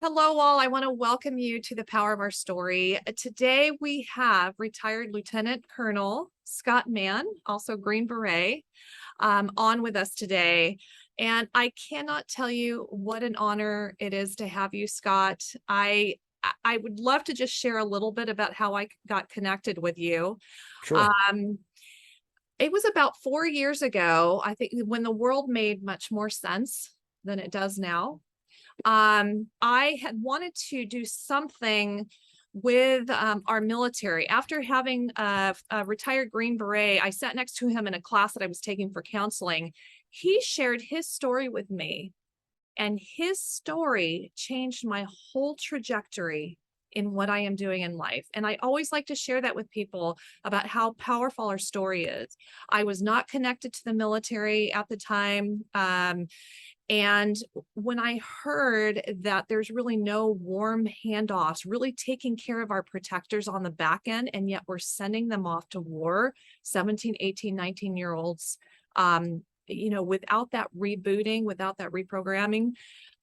Hello, all. I want to welcome you to the Power of Our Story. Today, we have retired Lieutenant Colonel Scott Mann, also Green Beret, on with us today. And I cannot tell you what an honor it is to have you, Scott. I would love to just share a little bit about how I got connected with you. Sure. Um, it was about 4 years ago, I think, when the world made much more sense than it does now. I had wanted to do something with our military. After having a retired Green Beret, I sat next to him in a class that I was taking for counseling. He shared his story with me, and his story changed my whole trajectory in what I am doing in life. And I always like to share that with people about how powerful our story is. I was not connected to the military at the time. And when I heard that there's really no warm handoffs, really taking care of our protectors on the back end, and yet we're sending them off to war, 17, 18, 19-year-olds, without that rebooting, without that reprogramming.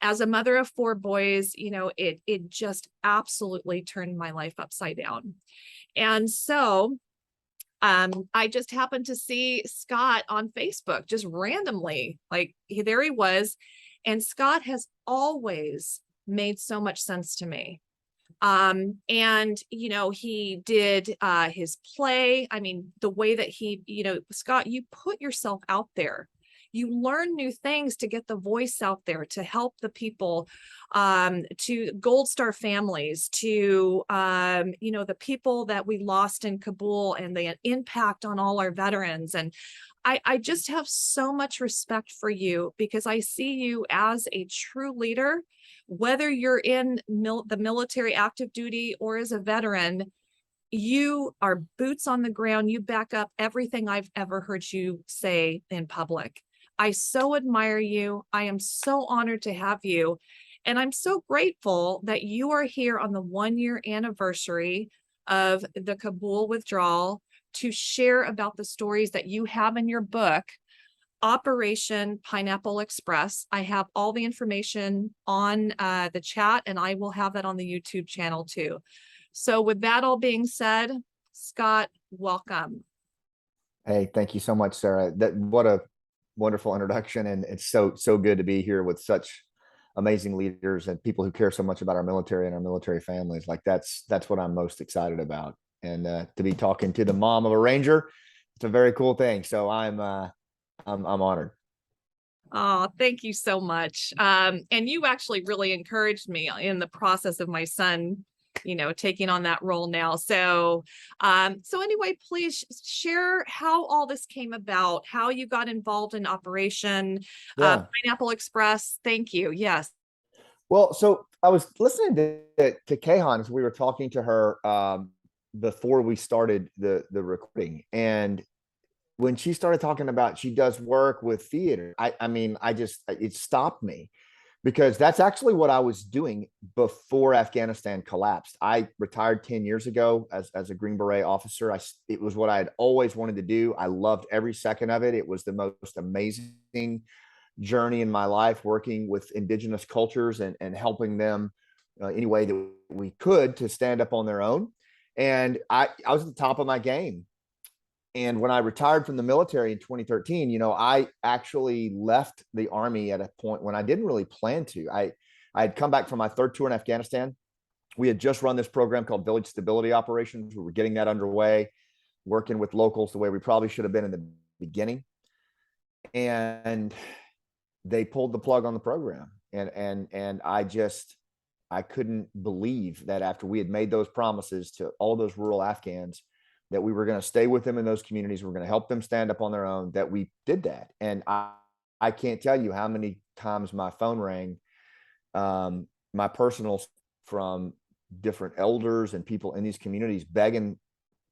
As a mother of four boys, it just absolutely turned my life upside down. And so I just happened to see Scott on Facebook just randomly, like there he was. And Scott has always made so much sense to me. He did his play. I mean, the way that Scott, you put yourself out there. You learn new things to get the voice out there, to help the people, to Gold Star families, to, the people that we lost in Kabul and the impact on all our veterans. And I just have so much respect for you because I see you as a true leader, whether you're in the military active duty or as a veteran. You are boots on the ground. You back up everything I've ever heard you say in public. I so admire you. I am so honored to have you. And I'm so grateful that you are here on the 1-year anniversary of the Kabul withdrawal to share about the stories that you have in your book, Operation Pineapple Express. I have all the information on the chat, and I will have that on the YouTube channel too. So with that all being said, Scott, welcome. Hey, thank you so much, Sarah. What a wonderful introduction, and it's so good to be here with such amazing leaders and people who care so much about our military and our military families. Like that's what I'm most excited about, and to be talking to the mom of a Ranger, it's a very cool thing. So I'm honored. Oh, thank you so much. And you actually really encouraged me in the process of my son, taking on that role now. So anyway, please share how all this came about, how you got involved in Operation Yeah. Pineapple Express. Thank you. Yes. Well, so I was listening to Kahan as we were talking to her before we started the recording, and when she started talking about she does work with theater, it stopped me because that's actually what I was doing before Afghanistan collapsed. I retired 10 years ago as a Green Beret officer. It was what I had always wanted to do. I loved every second of it. It was the most amazing journey in my life, working with indigenous cultures and helping them any way that we could to stand up on their own. And I was at the top of my game. And when I retired from the military in 2013, I actually left the Army at a point when I didn't really plan to. I had come back from my third tour in Afghanistan. We had just run this program called Village Stability Operations. We were getting that underway, working with locals the way we probably should have been in the beginning. And they pulled the plug on the program. And I couldn't believe that after we had made those promises to all those rural Afghans, that we were going to stay with them in those communities. We're going to help them stand up on their own, that we did that. And I can't tell you how many times my phone rang, my personal, from different elders and people in these communities begging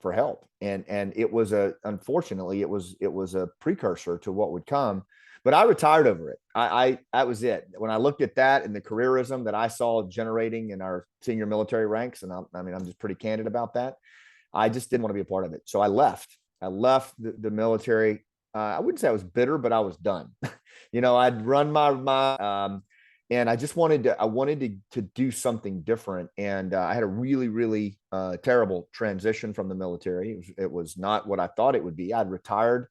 for help. And it was unfortunately, it was a precursor to what would come, but I retired over it. That was it. When I looked at that and the careerism that I saw generating in our senior military ranks, and I'm just pretty candid about that, I just didn't want to be a part of it. So I left the military. I wouldn't say I was bitter, but I was done. I'd run my And I wanted to do something different. And I had a really, really terrible transition from the military. It was not what I thought it would be. I'd retired.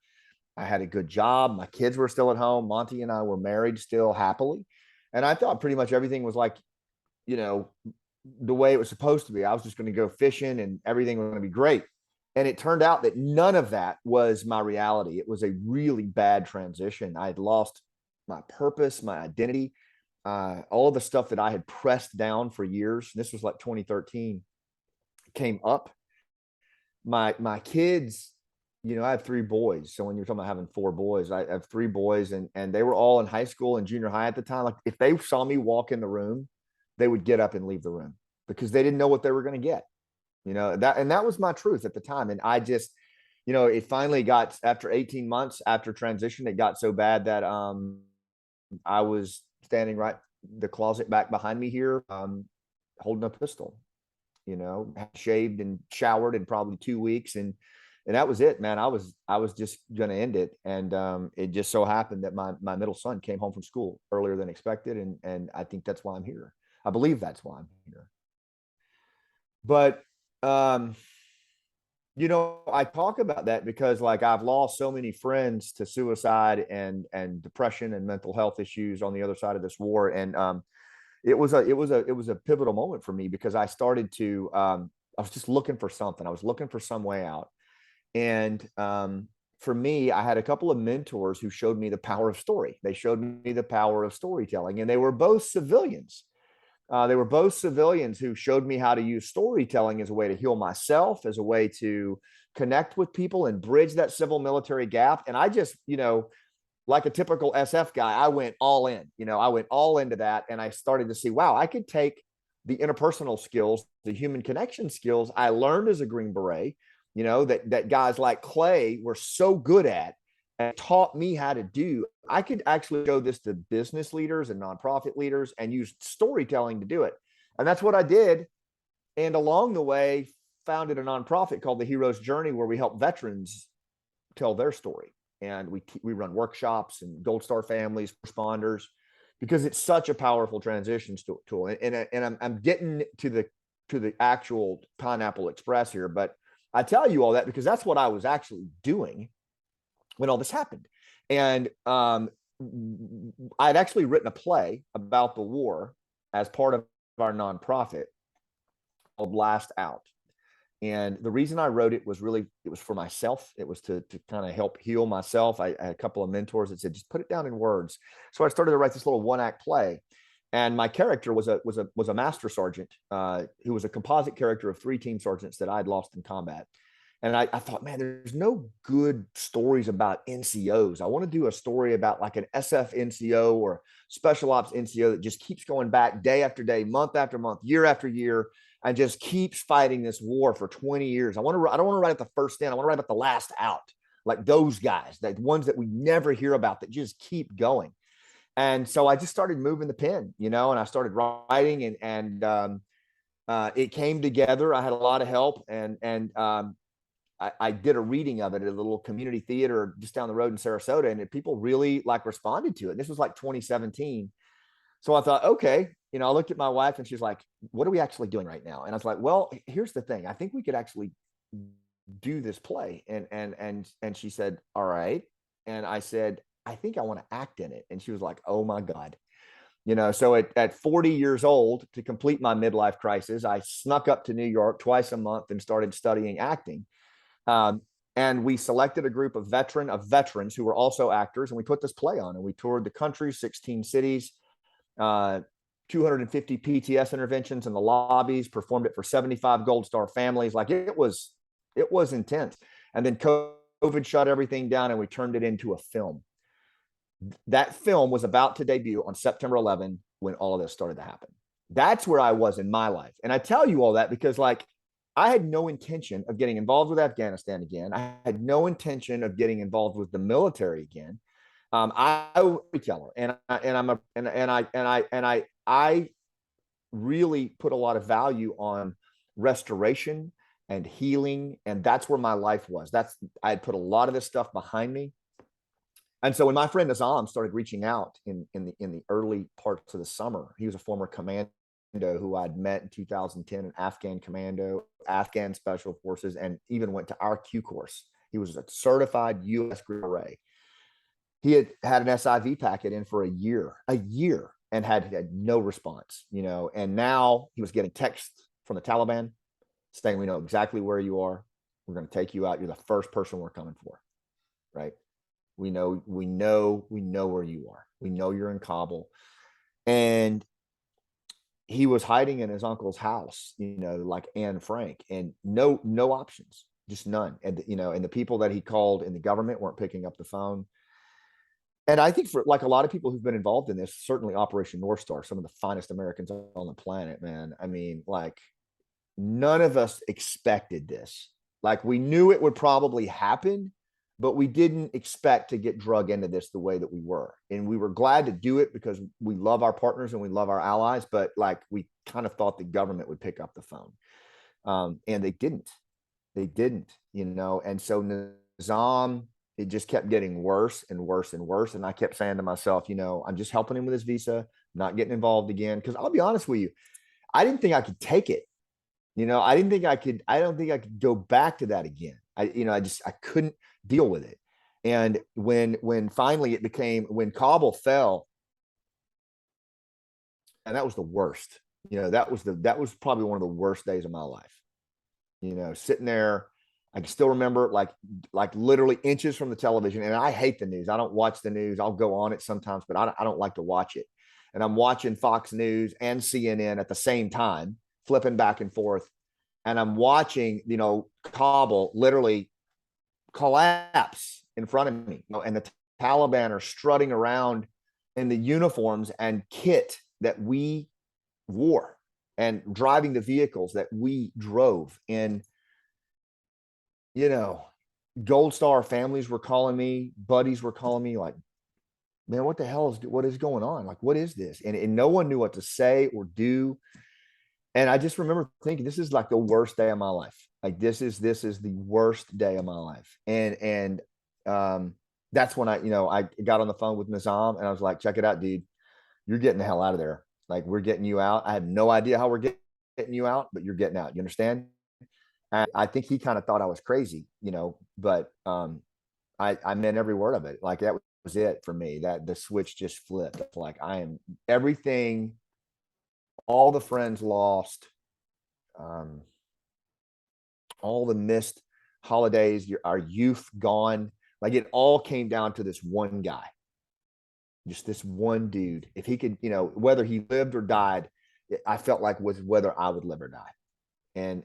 I had a good job. My kids were still at home. Monty and I were married still happily. And I thought pretty much everything was like, you know, the way it was supposed to be. I was just going to go fishing and everything was going to be great. And it turned out that none of that was my reality. It was a really bad transition. I had lost my purpose, my identity, all of the stuff that I had pressed down for years. This was like 2013 came up. My kids, I have three boys. So when you're talking about having four boys, I have three boys, and they were all in high school and junior high at the time. Like if they saw me walk in the room, they would get up and leave the room because they didn't know what they were going to get. That was my truth at the time. And I just, it finally got, after 18 months after transition, it got so bad that I was standing right the closet back behind me here, holding a pistol, shaved and showered in probably 2 weeks. And that was it, man. I was just going to end it. And it just so happened that my middle son came home from school earlier than expected. And I think that's why I'm here. I believe that's why I'm here. But, I talk about that because like I've lost so many friends to suicide and depression and mental health issues on the other side of this war. And it was a pivotal moment for me because I started to, I was just looking for something. I was looking for some way out. And for me, I had a couple of mentors who showed me the power of story. They showed me the power of storytelling, and they were both civilians. Who showed me how to use storytelling as a way to heal myself, as a way to connect with people and bridge that civil military gap. And I just, like a typical SF guy, I went all in, I went all into that. And I started to see, wow, I could take the interpersonal skills, the human connection skills I learned as a Green Beret, that guys like Clay were so good at and taught me how to do. I could actually show this to business leaders and nonprofit leaders and use storytelling to do it. And that's what I did. And along the way, founded a nonprofit called the Hero's Journey, where we help veterans tell their story. And we run workshops and Gold Star families, responders, because it's such a powerful transition tool. And I'm getting to the actual Pineapple Express here, but I tell you all that because that's what I was actually doing when all this happened. And I'd actually written a play about the war as part of our nonprofit called Last Out. And the reason I wrote it was for myself. It was to kind of help heal myself. I had a couple of mentors that said, just put it down in words. So I started to write this little one-act play. And my character was a master sergeant who was a composite character of three team sergeants that I'd lost in combat. And I thought, man, there's no good stories about NCOs. I want to do a story about like an SF NCO or special ops NCO that just keeps going back day after day, month after month, year after year, and just keeps fighting this war for 20 years. I don't want to write at the first in. I want to write about the last out, like those guys, the ones that we never hear about that just keep going. And so I just started moving the pen, and I started writing, and it came together. I had a lot of help, and I did a reading of it at a little community theater just down the road in Sarasota, and people really responded to it. This was like 2017. So I thought, okay, I looked at my wife and she's like, what are we actually doing right now? And I was like, well, here's the thing. I think we could actually do this play. And she said, all right. And I said, I think I want to act in it. And she was like, oh my God. So at 40 years old, to complete my midlife crisis, I snuck up to New York twice a month and started studying acting. And we selected a group of veterans who were also actors, and we put this play on, and we toured the country, 16 cities, 250 PTS interventions in the lobbies, performed it for 75 Gold Star families. Like it was intense. And then COVID shut everything down, and we turned it into a film. That film was about to debut on September 11 when all of this started to happen. That's where I was in my life. And I tell you all that because I had no intention of getting involved with Afghanistan again. I had no intention of getting involved with the military again. I retailer, I really put a lot of value on restoration and healing, and that's where my life was. I had put a lot of this stuff behind me, And so when my friend Nezam started reaching out in the early parts of the summer, he was a former commando who I'd met in 2010, an Afghan commando, Afghan special forces, and even went to our Q course. He was a certified U.S. Green Beret. He had an SIV packet in for a year, and had no response, and now he was getting texts from the Taliban saying, we know exactly where you are. We're going to take you out. You're the first person we're coming for, right? We know where you are. We know you're in Kabul. And he was hiding in his uncle's house, like Anne Frank, and no options, just none. And, and the people that he called in the government weren't picking up the phone. And I think for like a lot of people who've been involved in this, certainly Operation North Star, some of the finest Americans on the planet, man. I mean, like none of us expected this. Like we knew it would probably happen, but we didn't expect to get drug into this the way that we were. And we were glad to do it because we love our partners and we love our allies, but like we kind of thought the government would pick up the phone. And they didn't. And so Nizam, it just kept getting worse and worse and worse. And I kept saying to myself, I'm just helping him with his visa, not getting involved again. Cause I'll be honest with you, I didn't think I could take it. I don't think I could go back to that again. I couldn't deal with it. And when finally when Kabul fell, and that was the worst, that was probably one of the worst days of my life, sitting there. I can still remember like literally inches from the television. And I hate the news. I don't watch the news. I'll go on it sometimes, but I don't like to watch it. And I'm watching Fox News and CNN at the same time, flipping back and forth. And I'm watching, Kabul literally collapse in front of me. And the Taliban are strutting around in the uniforms and kit that we wore and driving the vehicles that we drove. And Gold Star families were calling me, buddies were calling me like, man, what is going on? Like, what is this? And no one knew what to say or do. And I just remember thinking, this is like the worst day of my life. Like this is the worst day of my life. And that's when I got on the phone with Nezam and I was like, check it out, dude, you're getting the hell out of there. Like we're getting you out. I have no idea how we're getting you out, but you're getting out. You understand? And I think he kind of thought I was crazy, but I meant every word of it. Like that was it for me, that the switch just flipped. Like I am everything, all the friends lost, all the missed holidays, our youth gone. Like it all came down to this one guy, just this one dude. If he could, whether he lived or died, I felt like was whether I would live or die. And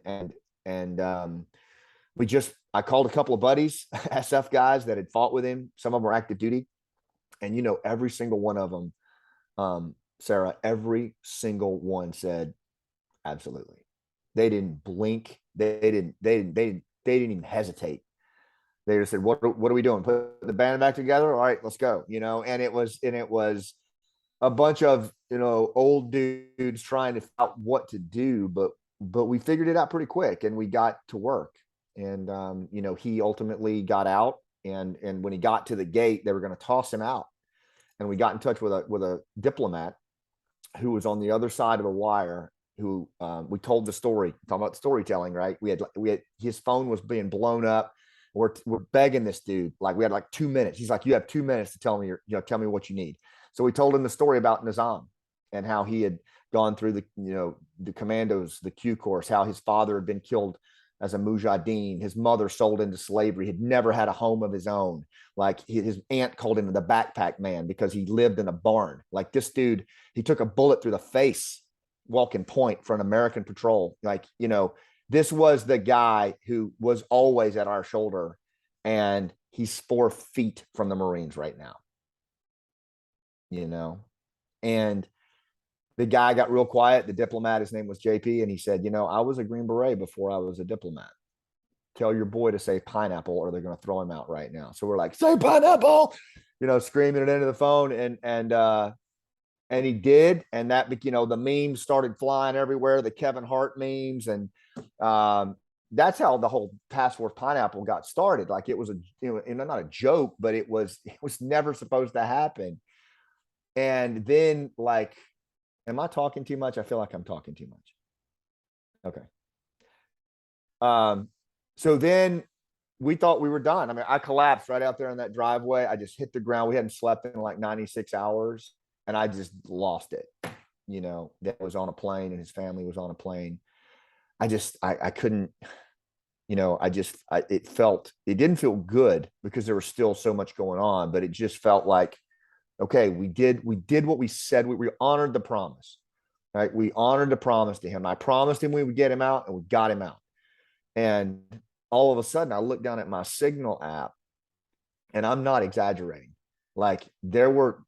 I called a couple of buddies, SF guys that had fought with him. Some of them were active duty. And, every single one of them, Sarah, every single one said, absolutely. They didn't blink. They didn't even hesitate. They just said, what are we doing? Put the band back together. All right, let's go. And it was a bunch of, old dudes trying to figure out what to do, but we figured it out pretty quick and we got to work. And, he ultimately got out and when he got to the gate, they were going to toss him out. And we got in touch with a diplomat who was on the other side of the wire, who we told the story, talking about storytelling, right? We had his phone was being blown up. We're begging this dude. Like we had like 2 minutes. He's like, you have 2 minutes to tell me tell me what you need. So we told him the story about Nezam and how he had gone through the commandos, the Q course, how his father had been killed as a mujahideen, his mother sold into slavery, had never had a home of his own. Like his aunt called him the backpack man because he lived in a barn. Like this dude, he took a bullet through the face walking point for an American patrol. Like, this was the guy who was always at our shoulder, and he's 4 feet from the Marines right now. And the guy got real quiet. The diplomat, his name was JP, and he said, I was a Green Beret before I was a diplomat. Tell your boy to say pineapple or they're going to throw him out right now. So we're like, say pineapple, screaming it into the phone. And he did. And that, the memes started flying everywhere, the Kevin Hart memes. And, that's how the whole Task Force Pineapple got started. Like it was not a joke, but it was never supposed to happen. And then like, am I talking too much? I feel like I'm talking too much. Okay. So then we thought we were done. I mean, I collapsed right out there in that driveway. I just hit the ground. We hadn't slept in like 96 hours and I just lost it. You know, that was on a plane and his family was on a plane. I couldn't, you know, it didn't feel good because there was still so much going on, but it just felt like, okay, we did what we said. We honored the promise, right? We honored the promise to him. I promised him we would get him out and we got him out. And all of a sudden I looked down at my Signal app and I'm not exaggerating. Like there were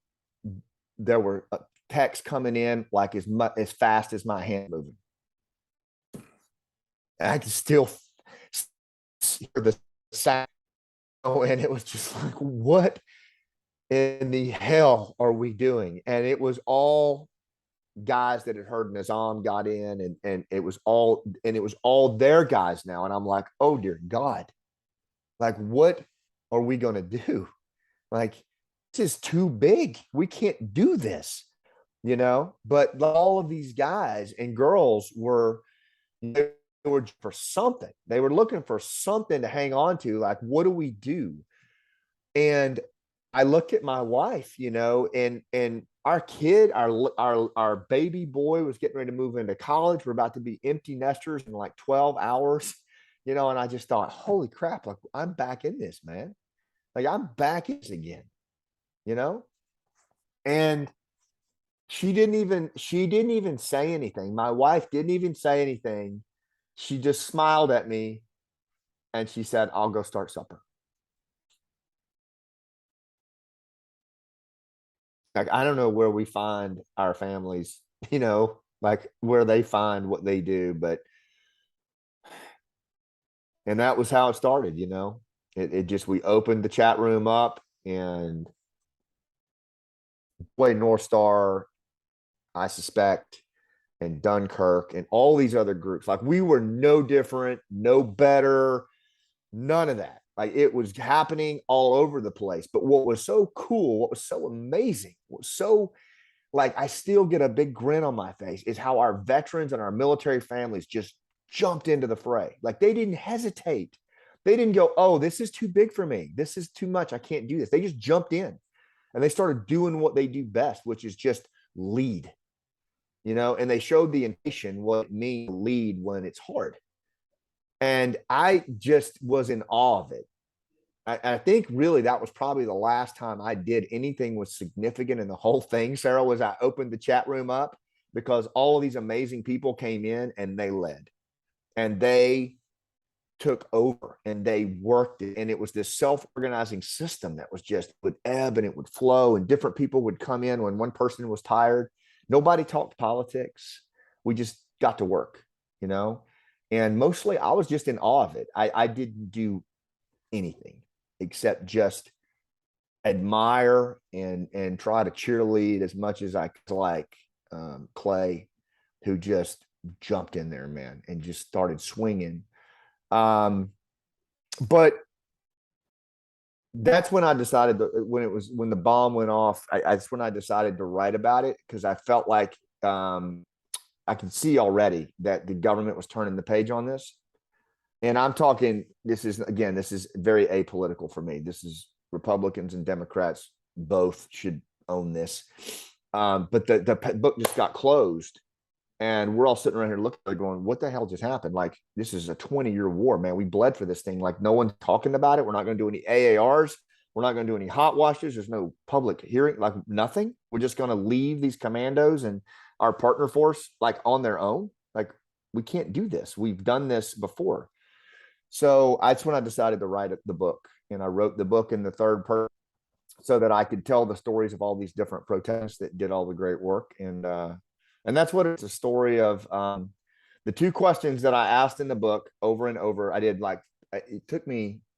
texts coming in like as fast as my hand moving. And I could still hear the sound. And it was just like, what in the hell are we doing? And it was all guys that had heard Nezam got in and it was all their guys now. And I'm like, oh dear God, like, what are we going to do? Like, this is too big. We can't do this, you know, but all of these guys and girls were for something. They were looking for something to hang on to. Like, what do we do? And I looked at my wife, you know, and our kid, our baby boy was getting ready to move into college. We're about to be empty nesters in like 12 hours, you know, and I just thought, holy crap, like I'm back in this, man. Like I'm back in this again, you know? And she didn't even say anything. My wife didn't even say anything. She just smiled at me and she said, I'll go start supper. Like, I don't know where we find our families, you know, like where they find what they do, but, and that was how it started, you know, it just, we opened the chat room up and played North Star, I suspect, and Dunkirk and all these other groups. Like we were no different, no better, none of that. Like it was happening all over the place. But what was so cool, what was so amazing, what was so like, I still get a big grin on my face is how our veterans and our military families just jumped into the fray. Like they didn't hesitate. They didn't go, oh, this is too big for me. This is too much. I can't do this. They just jumped in and they started doing what they do best, which is just lead, you know, and they showed the nation what it means to lead when it's hard. And I just was in awe of it. I think really that was probably the last time I did anything was significant in the whole thing, Sarah, was I opened the chat room up because all of these amazing people came in and they led and they took over and they worked it. And it was this self-organizing system that was just would ebb and it would flow and different people would come in when one person was tired. Nobody talked politics. We just got to work, you know, and mostly I was just in awe of it. I didn't do anything except just admire and try to cheerlead as much as I could, like Clay, who just jumped in there, man, and just started swinging. But that's when I decided when the bomb went off, that's when I decided to write about it because I felt like I could see already that the government was turning the page on this. And I'm talking, this is very apolitical for me. This is Republicans and Democrats both should own this. But the book just got closed and we're all sitting around here looking at it going, what the hell just happened? Like, this is a 20-year war, man. We bled for this thing. Like, no one's talking about it. We're not going to do any AARs. We're not going to do any hot washes. There's no public hearing, like nothing. We're just going to leave these commandos and our partner force like on their own. Like, we can't do this. We've done this before. So that's when I decided to write the book. And I wrote the book in the third person so that I could tell the stories of all these different protesters that did all the great work. And that's what it's a story of. The two questions that I asked in the book over and over, I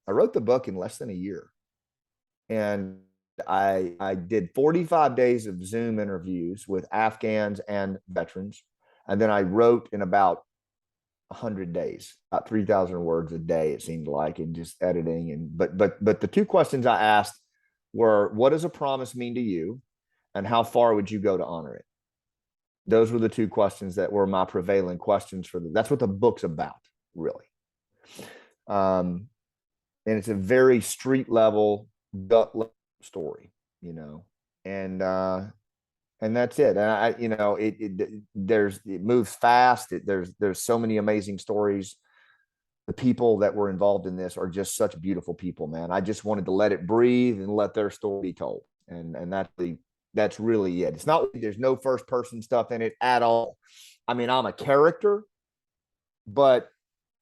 wrote the book in less than a year. And I did 45 days of Zoom interviews with Afghans and veterans. And then I wrote in about 100 days, about 3,000 words a day, it seemed like, and just editing. And but the two questions I asked were, what does a promise mean to you? And how far would you go to honor it? Those were the two questions that were my prevailing questions that's what the book's about, really. And it's a very street level, gut level story, you know, and that's it. And it moves fast. There's so many amazing stories. The people that were involved in this are just such beautiful people, man. I just wanted to let it breathe and let their story be told. And that's really it. It's not, there's no first person stuff in it at all. I mean, I'm a character, but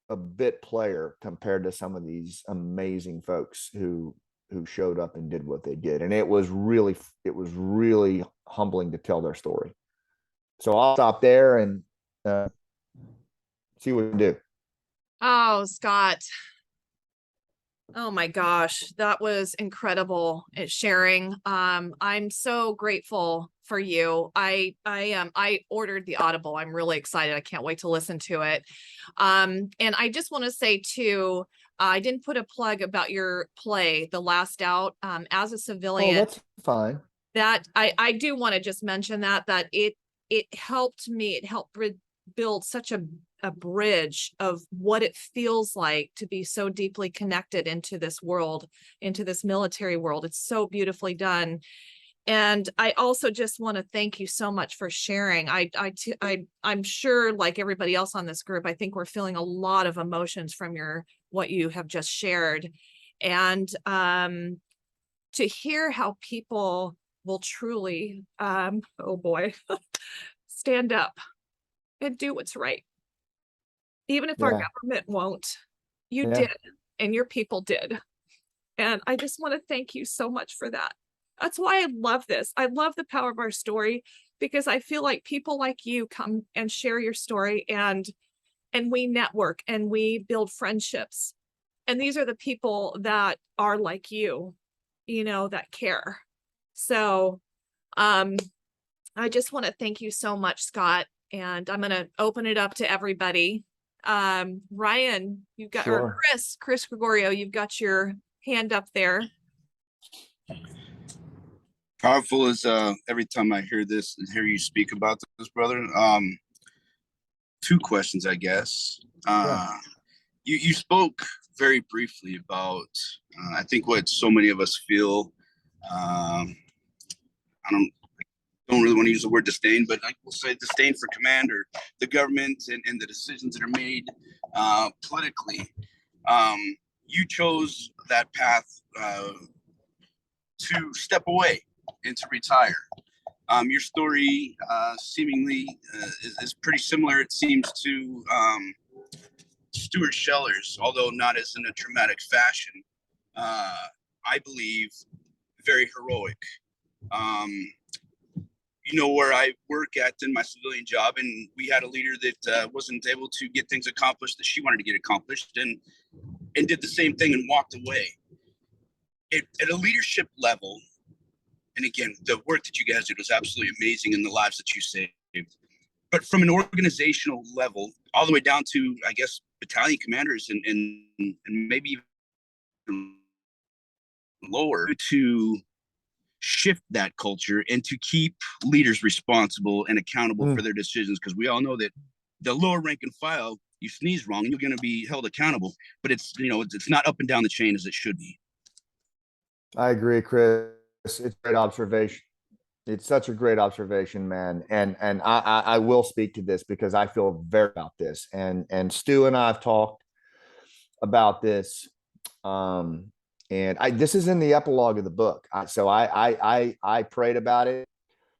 a bit player compared to some of these amazing folks who showed up and did what they did. And it was really humbling to tell their story. So I'll stop there and see what we can do. Oh, Scott. Oh my gosh, that was incredible at sharing. I'm so grateful for you. I ordered the Audible. I'm really excited. I can't wait to listen to it. And I just want to say too, I didn't put a plug about your play, The Last Out. As a civilian, Oh, that's fine. That I do want to just mention that it helped me. It helped build such a bridge of what it feels like to be so deeply connected into this world, into this military world. It's so beautifully done. And I also just want to thank you so much for sharing. I'm sure, like everybody else on this group, I think we're feeling a lot of emotions from what you have just shared. And to hear how people will truly, oh boy, stand up and do what's right. Even if our government won't, you did, and your people did. And I just want to thank you so much for that. That's why I love this. I love the power of our story, because I feel like people like you come and share your story, and we network and we build friendships. And these are the people that are like you, that care. So I just want to thank you so much, Scott. And I'm going to open it up to everybody. Ryan, you've got, or Chris Gregorio, you've got your hand up there. Powerful as every time I hear this and hear you speak about this, brother. Two questions, I guess. You spoke very briefly about I think what so many of us feel. I don't really want to use the word disdain, but I will say disdain for command or the government and the decisions that are made politically. You chose that path to step away and to retire. Your story seemingly is pretty similar, it seems, to Stuart Scheller's, although not as in a dramatic fashion. I believe very heroic. Where I work at in my civilian job, and we had a leader that wasn't able to get things accomplished that she wanted to get accomplished, and did the same thing and walked away. At a leadership level, and again, the work that you guys did was absolutely amazing in the lives that you saved. But from an organizational level, all the way down to, I guess, battalion commanders and maybe even lower, to shift that culture and to keep leaders responsible and accountable for their decisions, because we all know that the lower rank and file, you sneeze wrong, you're going to be held accountable. But it's not up and down the chain as it should be. I agree, Chris. It's a great observation. It's such a great observation, man. And I will speak to this because I feel very about this. And Stu and I have talked about this. And this is in the epilogue of the book. So I prayed about it,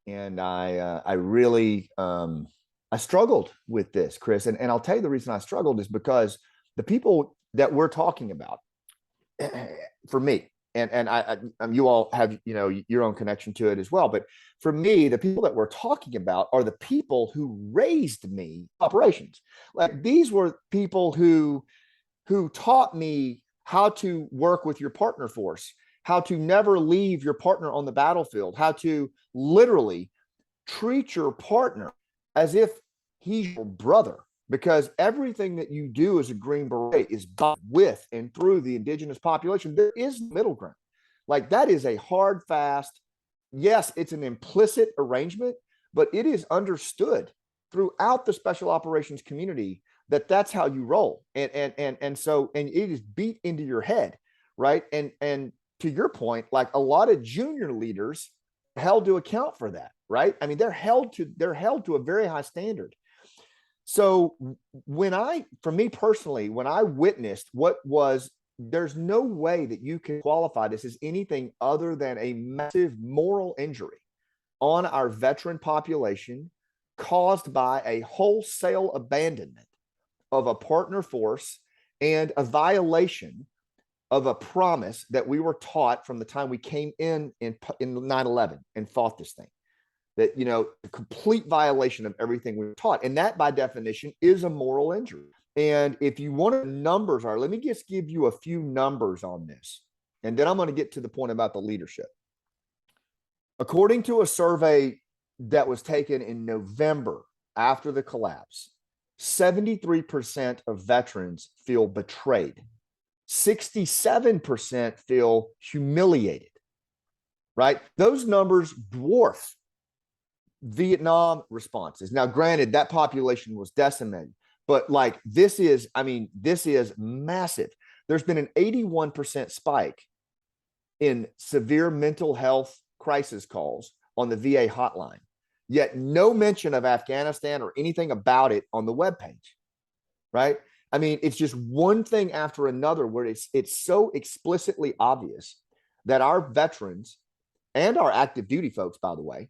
and I really I struggled with this, Chris. And I'll tell you the reason I struggled is because the people that we're talking about, for me, and you all have your own connection to it as well, but for me, the people that we're talking about are the people who raised me operations. Like, these were people who taught me how to work with your partner force, how to never leave your partner on the battlefield, how to literally treat your partner as if he's your brother, because everything that you do as a Green Beret is with and through the indigenous population. There is middle ground. Like that is a hard, fast, yes, it's an implicit arrangement, but it is understood throughout the special operations community that that's how you roll. And so it is beat into your head, right? And to your point, like a lot of junior leaders held to account for that, right? I mean, they're held to a very high standard. So for me personally, when I witnessed there's no way that you can qualify this as anything other than a massive moral injury on our veteran population caused by a wholesale abandonment of a partner force and a violation of a promise that we were taught from the time we came in 9/11 and fought this thing. That, a complete violation of everything we were taught. And that by definition is a moral injury. And if you want to numbers are, let me just give you a few numbers on this. And then I'm going to get to the point about the leadership. According to a survey that was taken in November after the collapse, 73% of veterans feel betrayed. 67% feel humiliated, right? Those numbers dwarf Vietnam responses. Now, granted, that population was decimated, but like this is massive. There's been an 81% spike in severe mental health crisis calls on the VA hotline, yet no mention of Afghanistan or anything about it on the webpage, right? I mean, it's just one thing after another where it's so explicitly obvious that our veterans and our active duty folks, by the way,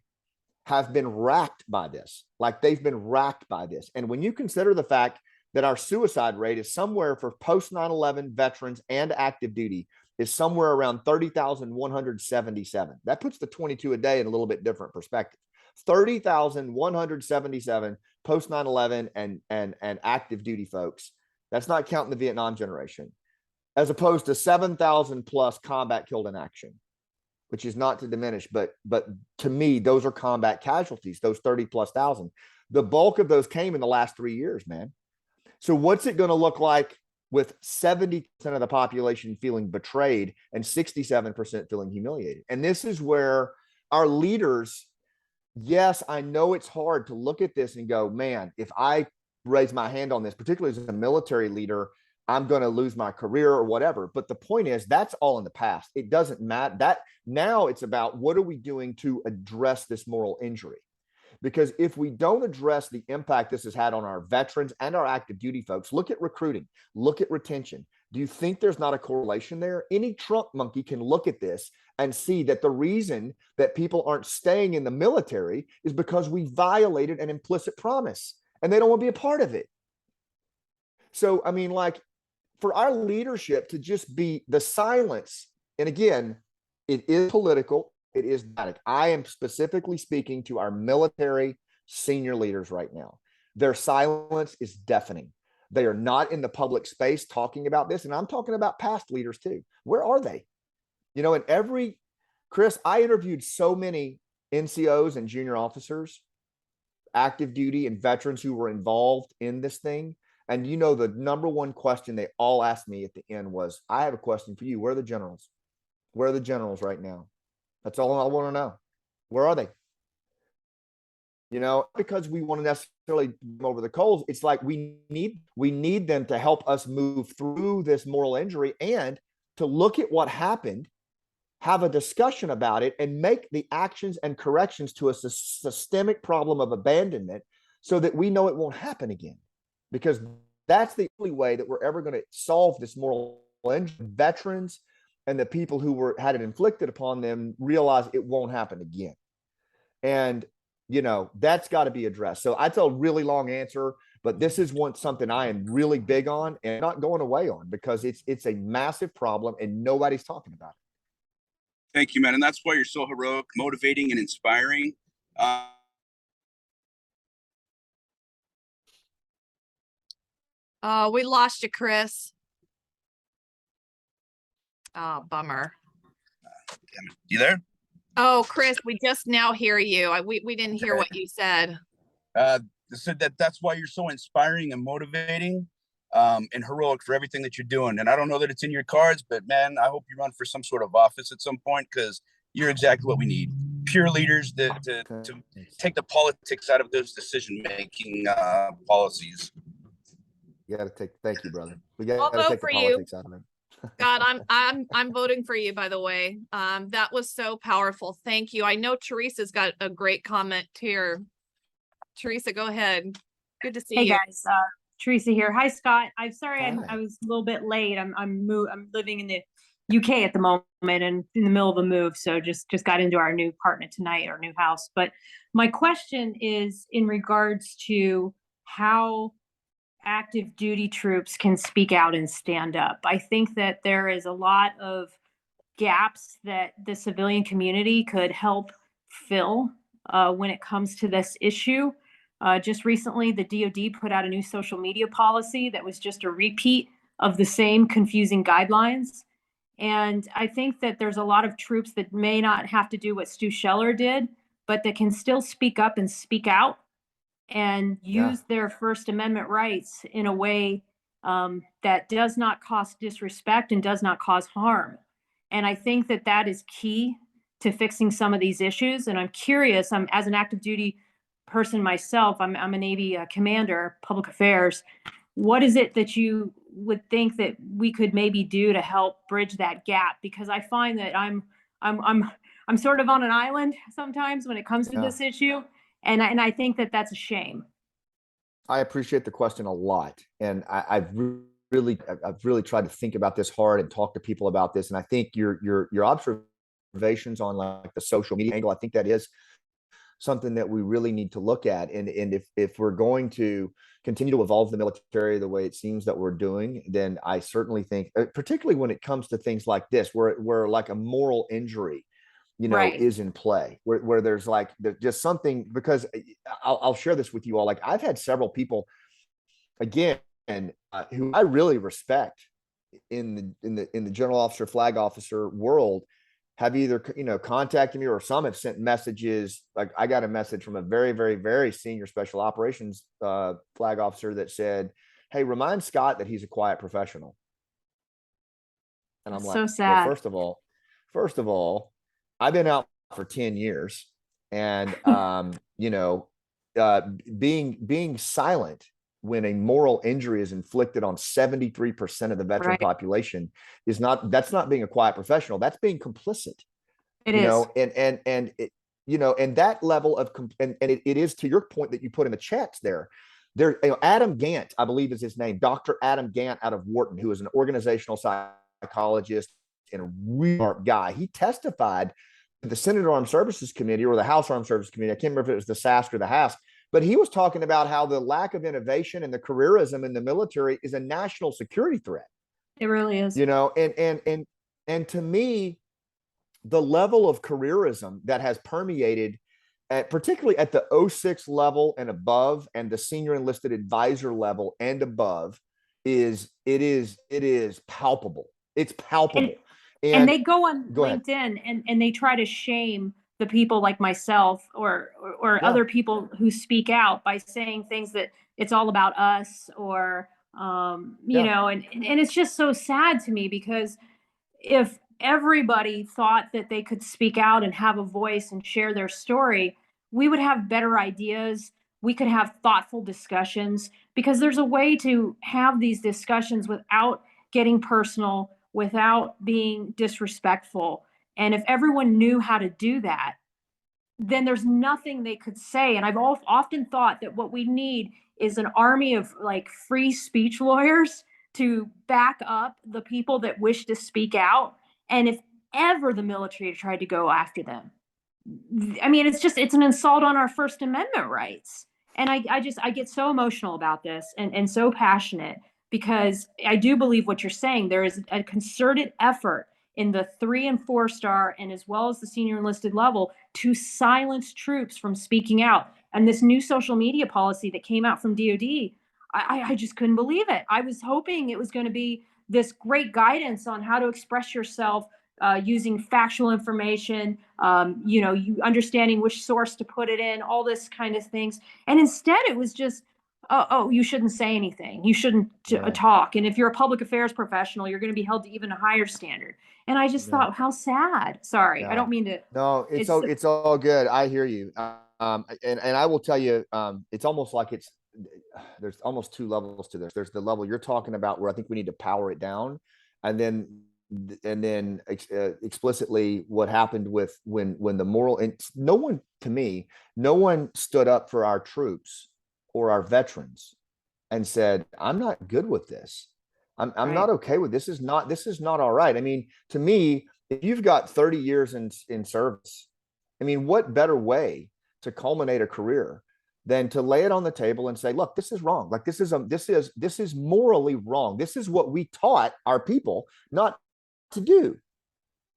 have been racked by this. Like they've been racked by this. And when you consider the fact that our suicide rate is somewhere for post 9/11 veterans and active duty is somewhere around 30,177. That puts the 22 a day in a little bit different perspective. 30,177 post 9/11 and active duty folks. That's not counting the Vietnam generation, as opposed to 7,000 plus combat killed in action, which is not to diminish, but to me, those are combat casualties, those 30 plus thousand. The bulk of those came in the last 3 years, man. So what's it going to look like with 70% of the population feeling betrayed and 67% feeling humiliated? And this is where our leaders, yes, I know it's hard to look at this and go, man, if I raise my hand on this, particularly as a military leader, I'm going to lose my career or whatever. But the point is, that's all in the past. It doesn't matter. That now it's about what are we doing to address this moral injury? Because if we don't address the impact this has had on our veterans and our active duty folks, look at recruiting, look at retention. Do you think there's not a correlation there? Any Trump monkey can look at this and see that the reason that people aren't staying in the military is because we violated an implicit promise and they don't want to be a part of it. So, I mean, like, for our leadership to just be the silence, and again, it is political, it is dramatic. I am specifically speaking to our military senior leaders right now. Their silence is deafening. They are not in the public space talking about this, and I'm talking about past leaders too. Where are they? Chris, I interviewed so many NCOs and junior officers, active duty and veterans who were involved in this thing. And the number one question they all asked me at the end was, I have a question for you. Where are the generals? Where are the generals right now? That's all I want to know. Where are they? Because we want to necessarily come over the coals. It's like we need them to help us move through this moral injury and to look at what happened, have a discussion about it, and make the actions and corrections to a systemic problem of abandonment so that we know it won't happen again. Because that's the only way that we're ever going to solve this moral injury. Veterans and the people who had it inflicted upon them realize it won't happen again. And, that's got to be addressed. So that's a really long answer, but this is something I am really big on and not going away on, because it's a massive problem and nobody's talking about it. Thank you, man. And that's why you're so heroic, motivating, and inspiring. We lost you, Chris. Oh, bummer. Damn it. You there? Oh, Chris, we just now hear you. We didn't hear what you said. So that's why you're so inspiring and motivating, and heroic for everything that you're doing. And I don't know that it's in your cards, but man, I hope you run for some sort of office at some point, because you're exactly what we need. Pure leaders that to take the politics out of those decision-making policies. You got to take. Thank you, brother. We got I'll to vote take the for you. politics out of it. God, I'm voting for you, by the way. That was so powerful. Thank you. I know Teresa's got a great comment here. Teresa, go ahead. Good to see Hey you. guys, Teresa here. Hi Scott. I'm sorry Hi. I was a little bit late. I'm living in the UK at the moment and in the middle of a move, so just got into our new apartment tonight, our new house. But my question is in regards to how active duty troops can speak out and stand up. I think that there is a lot of gaps that the civilian community could help fill when it comes to this issue. Just recently, the DoD put out a new social media policy that was just a repeat of the same confusing guidelines. And I think that there's a lot of troops that may not have to do what Stu Scheller did, but that can still speak up and speak out and use their First Amendment rights in a way that does not cause disrespect and does not cause harm. And I think that that is key to fixing some of these issues. And I'm curious, as an active duty person myself, I'm a Navy commander, public affairs. What is it that you would think that we could maybe do to help bridge that gap? Because I find that I'm sort of on an island sometimes when it comes to this issue. And I think that that's a shame. I appreciate the question a lot. And I've really tried to think about this hard and talk to people about this. And I think your observations on like the social media angle, I think that is something that we really need to look at. And if we're going to continue to evolve the military the way it seems that we're doing, then I certainly think, particularly when it comes to things like this, where like a moral injury, is in play, where there's just something, because I'll share this with you all. Like I've had several people, again, who I really respect in the general officer, flag officer world, have either contacted me, or some have sent messages. Like I got a message from a very, very, very senior special operations flag officer that said, "Hey, remind Scott that he's a quiet professional." And I'm so like, sad. Well, first of all, I've been out for 10 years, and being silent when a moral injury is inflicted on 73% of the veteran population that's not being a quiet professional. That's being complicit. It is. And and that level of, and it is to your point that you put in the chats there. Adam Gant, I believe is his name, Dr. Adam Gant out of Wharton, who is an organizational psychologist and a really smart guy. He testified to the Senate Armed Services Committee, or the House Armed Services Committee. I can't remember if it was the SAS or the House, but he was talking about how the lack of innovation and the careerism in the military is a national security threat. It really is. And to me, the level of careerism that has permeated, particularly at the 06 level and above, and the senior enlisted advisor level and above, is palpable. It's palpable. And they go on LinkedIn and they try to shame the people like myself or other people who speak out by saying things that it's all about us, or and it's just so sad to me, because if everybody thought that they could speak out and have a voice and share their story, we would have better ideas. We could have thoughtful discussions, because there's a way to have these discussions without getting personal, without being disrespectful. And if everyone knew how to do that, then there's nothing they could say. And I've often thought that what we need is an army of like free speech lawyers to back up the people that wish to speak out. And if ever the military tried to go after them, I mean, it's an insult on our First Amendment rights. And I get so emotional about this and so passionate, because I do believe what you're saying. There is a concerted effort in the 3 and 4 star, and as well as the senior enlisted level, to silence troops from speaking out. And this new social media policy that came out from DoD, I just couldn't believe it. I was hoping it was going to be this great guidance on how to express yourself using factual information, you understanding which source to put it in, all this kind of things. And instead it was just, oh, you shouldn't say anything. You shouldn't talk. And if you're a public affairs professional, you're going to be held to even a higher standard. And I just thought, how sad. Sorry, I don't mean to. No, it's all good. I hear you. And I will tell you, it's almost like there's almost two levels to this. There's the level you're talking about where I think we need to power it down, and then explicitly what happened with when the moral, and no one stood up for our troops or our veterans and said, I'm not good with this. I'm not okay with this. This is not all right. I mean, to me, if you've got 30 years in service, I mean, what better way to culminate a career than to lay it on the table and say, look, this is wrong. Like this is morally wrong. This is what we taught our people not to do.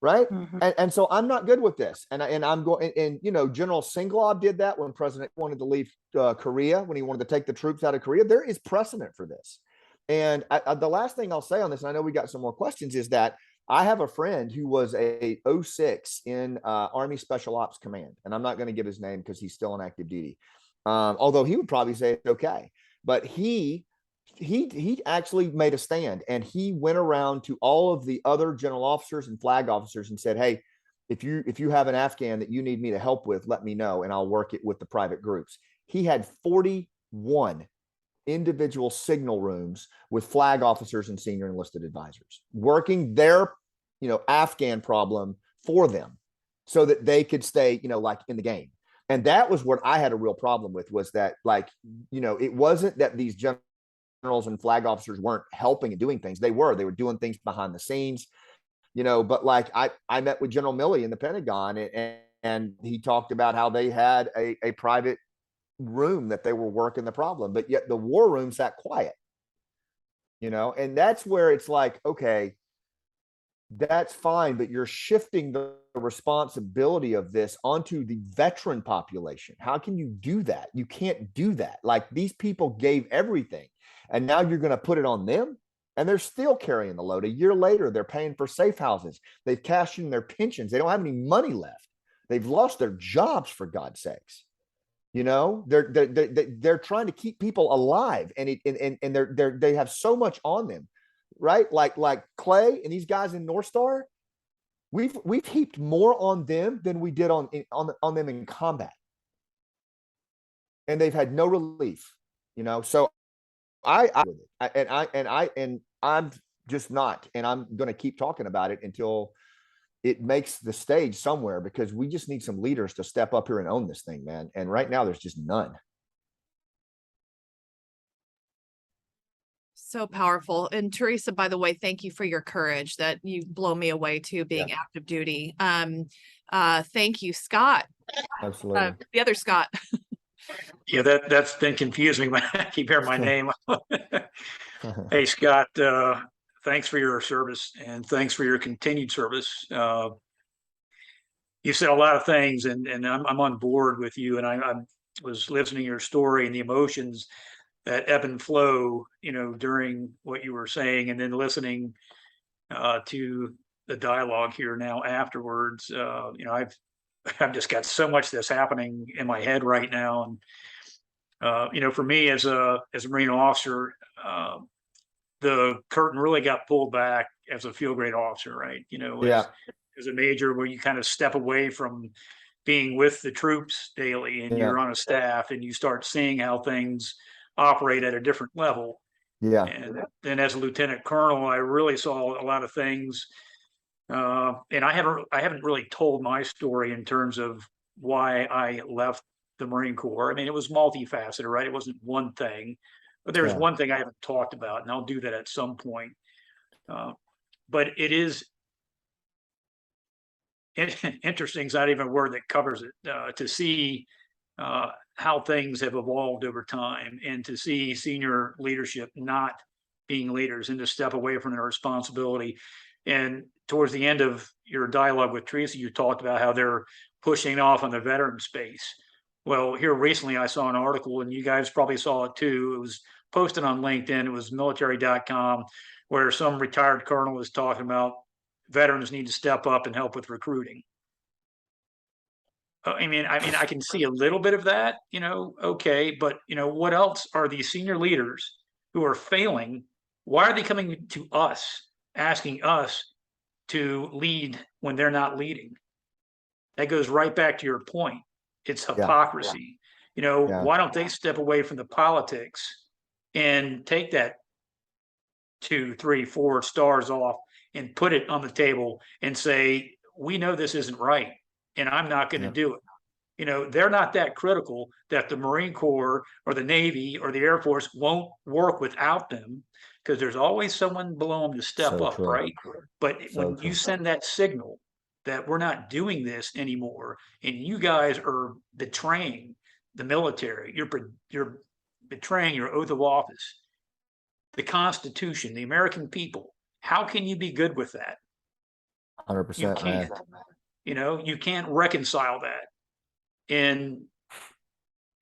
Right. Mm-hmm. And so I'm not good with this. And I'm going, and General Singlov did that when President wanted to leave Korea, when he wanted to take the troops out of Korea. There is precedent for this. And the last thing I'll say on this, and I know we got some more questions, is that I have a friend who was a 06 in Army Special Ops Command. And I'm not going to give his name because he's still on active duty. Although he would probably say it's okay. But he actually made a stand, and he went around to all of the other general officers and flag officers and said, hey, if you have an Afghan that you need me to help with, let me know, and I'll work it with the private groups. He had 41 individual signal rooms with flag officers and senior enlisted advisors working their, Afghan problem for them so that they could stay, like in the game. And that was what I had a real problem with, was that, like, it wasn't that these generals and flag officers weren't helping and doing things. They were doing things behind the scenes, but like I met with General Milley in the Pentagon, and he talked about how they had a private room that they were working the problem, but yet the war room sat quiet, and that's where it's like, okay, that's fine, but you're shifting the responsibility of this onto the veteran population. How can you do that? You can't do that. Like, these people gave everything, and now you're going to put it on them, and they're still carrying the load. A year later, they're paying for safe houses. They've cashed in their pensions. They don't have any money left. They've lost their jobs, for God's sakes. They're trying to keep people alive, and they have so much on them, right? Like Clay and these guys in North Star, we've heaped more on them than we did on them in combat, and they've had no relief. So I'm just not, and I'm going to keep talking about it until it makes the stage somewhere, because we just need some leaders to step up here and own this thing, man. And right now there's just none. So powerful. And Teresa, by the way, thank you for your courage. That you blow me away too, being active duty. Thank you, Scott. Absolutely. The other Scott. Yeah, that's been confusing. I keep hearing my name. Hey, Scott, thanks for your service, and thanks for your continued service. You said a lot of things, and I'm on board with you. And I was listening to your story and the emotions that ebb and flow, during what you were saying, and then listening to the dialogue here now afterwards. I've just got so much that's happening in my head right now, and for me as a Marine officer, the curtain really got pulled back as a field grade officer, right? As a major, where you kind of step away from being with the troops daily, and you're on a staff, and you start seeing how things operate at a different level. Yeah. And then as a lieutenant colonel, I really saw a lot of things. And I haven't really told my story in terms of why I left the Marine Corps. I mean, it was multifaceted, right? It wasn't one thing, but there's one thing I haven't talked about, and I'll do that at some point. But it is interesting, it's not even a word that covers it, to see how things have evolved over time, and to see senior leadership not being leaders and to step away from their responsibility. And towards the end of your dialogue with Teresa, you talked about how they're pushing off on the veteran space. Well, here recently I saw an article, and you guys probably saw it too. It was posted on LinkedIn. It was military.com, where some retired colonel was talking about veterans need to step up and help with recruiting. I mean, I can see a little bit of that, okay, but what else are these senior leaders who are failing? Why are they coming to us, asking us to lead when they're not leading? That goes right back to your point. It's hypocrisy. Why don't they step away from the politics and take that 2, 3, 4 stars off and put it on the table and say, we know this isn't right, and I'm not going to do it. They're not that critical that the Marine Corps or the Navy or the Air Force won't work without them, because there's always someone below them to step up, right? But when you send that signal that we're not doing this anymore, and you guys are betraying the military, you're betraying your oath of office, the Constitution, the American people, how can you be good with that? 100%. You can't. You can't reconcile that. And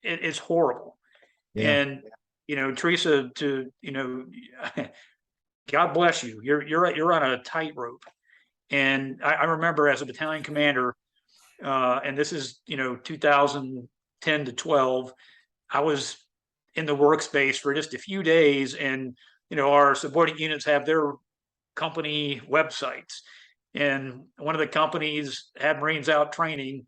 it's horrible. And Teresa, God bless you. You're on a tightrope. And I remember as a battalion commander, and this is 2010 to 12, I was in the workspace for just a few days, and our subordinate units have their company websites, and one of the companies had Marines out training,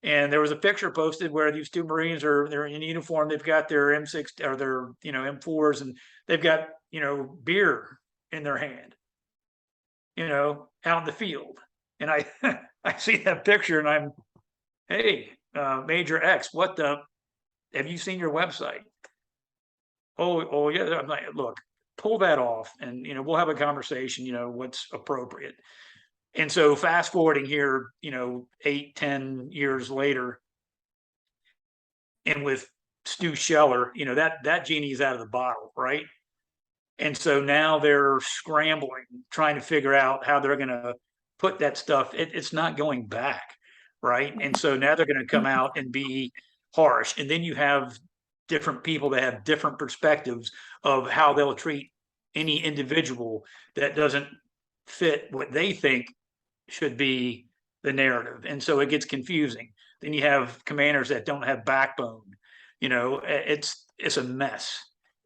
and there was a picture posted where these 2 Marines they're in uniform, they've got their M6 or their M4s, and they've got beer in their hand, out in the field. And I I see that picture, and I'm, hey, Major X, have you seen your website? Oh yeah. I'm like, look, pull that off, and we'll have a conversation, what's appropriate. And so fast forwarding here, 8, 10 years later, and with Stu Scheller, that genie's out of the bottle, right? And so now they're scrambling, trying to figure out how they're going to put that stuff. It's not going back, right? And so now they're going to come out and be harsh. And then you have different people that have different perspectives of how they'll treat any individual that doesn't fit what they think should be the narrative. And so it gets confusing. Then you have commanders that don't have backbone. It's a mess.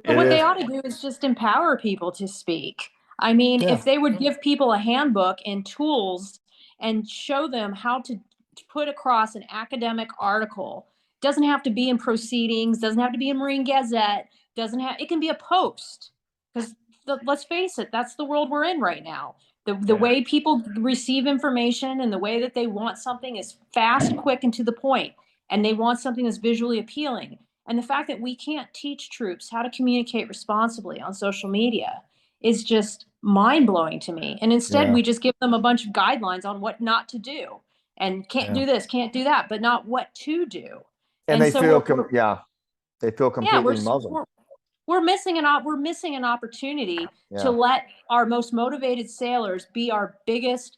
But what they ought to do is just empower people to speak. I mean, if they would give people a handbook and tools and show them how to put across an academic article, doesn't have to be in Proceedings, doesn't have to be in Marine Gazette, it can be a post. Because let's face it, that's the world we're in right now. The way people receive information and the way that they want something is fast, quick, and to the point. And they want something that's visually appealing. And the fact that we can't teach troops how to communicate responsibly on social media is just mind-blowing to me. And instead, we just give them a bunch of guidelines on what not to do. And can't do this, can't do that, but not what to do. And they so feel, they feel completely muzzled. We're missing an opportunity to let our most motivated sailors be our biggest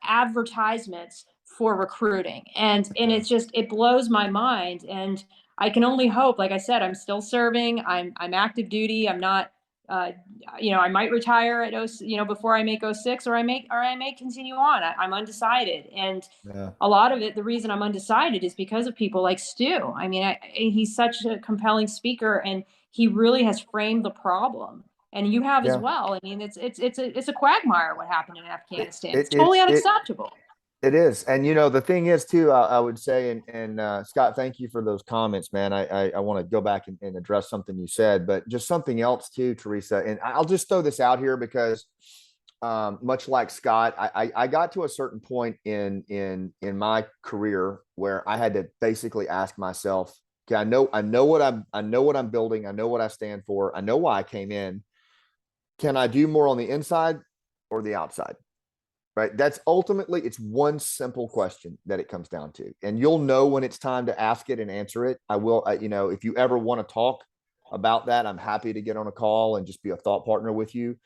advertisements for recruiting. And it blows my mind. And I can only hope, like I said, I'm still serving. I'm active duty. I'm not, I might retire at before I make 06, or I may continue on. I'm undecided. And a lot of it, the reason I'm undecided is because of people like Stu. I mean, he's such a compelling speaker, and he really has framed the problem. And you have as well. I mean, it's a quagmire what happened in Afghanistan. It's totally unacceptable. It is. And, the thing is, too, I would say, and Scott, thank you for those comments, man. I want to go back and address something you said, but just something else, too, Teresa. And I'll just throw this out here because much like Scott, I got to a certain point in my career where I had to basically ask myself, okay, I know what I'm building. I know what I stand for. I know why I came in. Can I do more on the inside or the outside? Right. That's ultimately, it's one simple question that it comes down to. And you'll know when it's time to ask it and answer it. I will, if you ever want to talk about that, I'm happy to get on a call and just be a thought partner with you.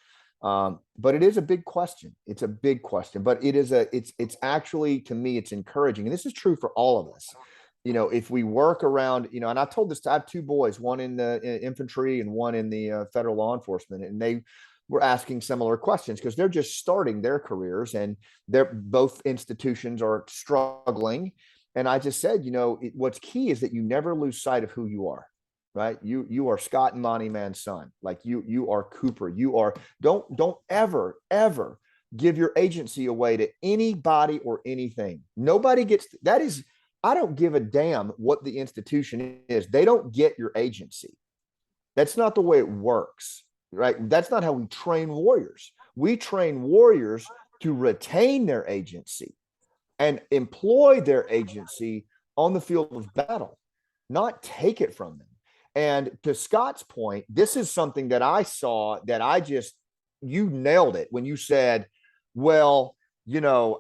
But it is a big question. It's a big question, but it's actually, to me, it's encouraging. And this is true for all of us. If we work around, and I told this, I have 2 boys, one in the infantry and one in the federal law enforcement, and were asking similar questions because they're just starting their careers and they're both institutions are struggling. And I just said, what's key is that you never lose sight of who you are, right? You are Scott and Monty Mann's son. Like you are Cooper. You are, don't ever give your agency away to anybody or anything. Nobody gets, that is, I don't give a damn what the institution is. They don't get your agency. That's not the way it works, right? That's not how we train warriors. We train warriors to retain their agency and employ their agency on the field of battle, not take it from them. And to Scott's point, this is something that I saw that you nailed it when you said, well,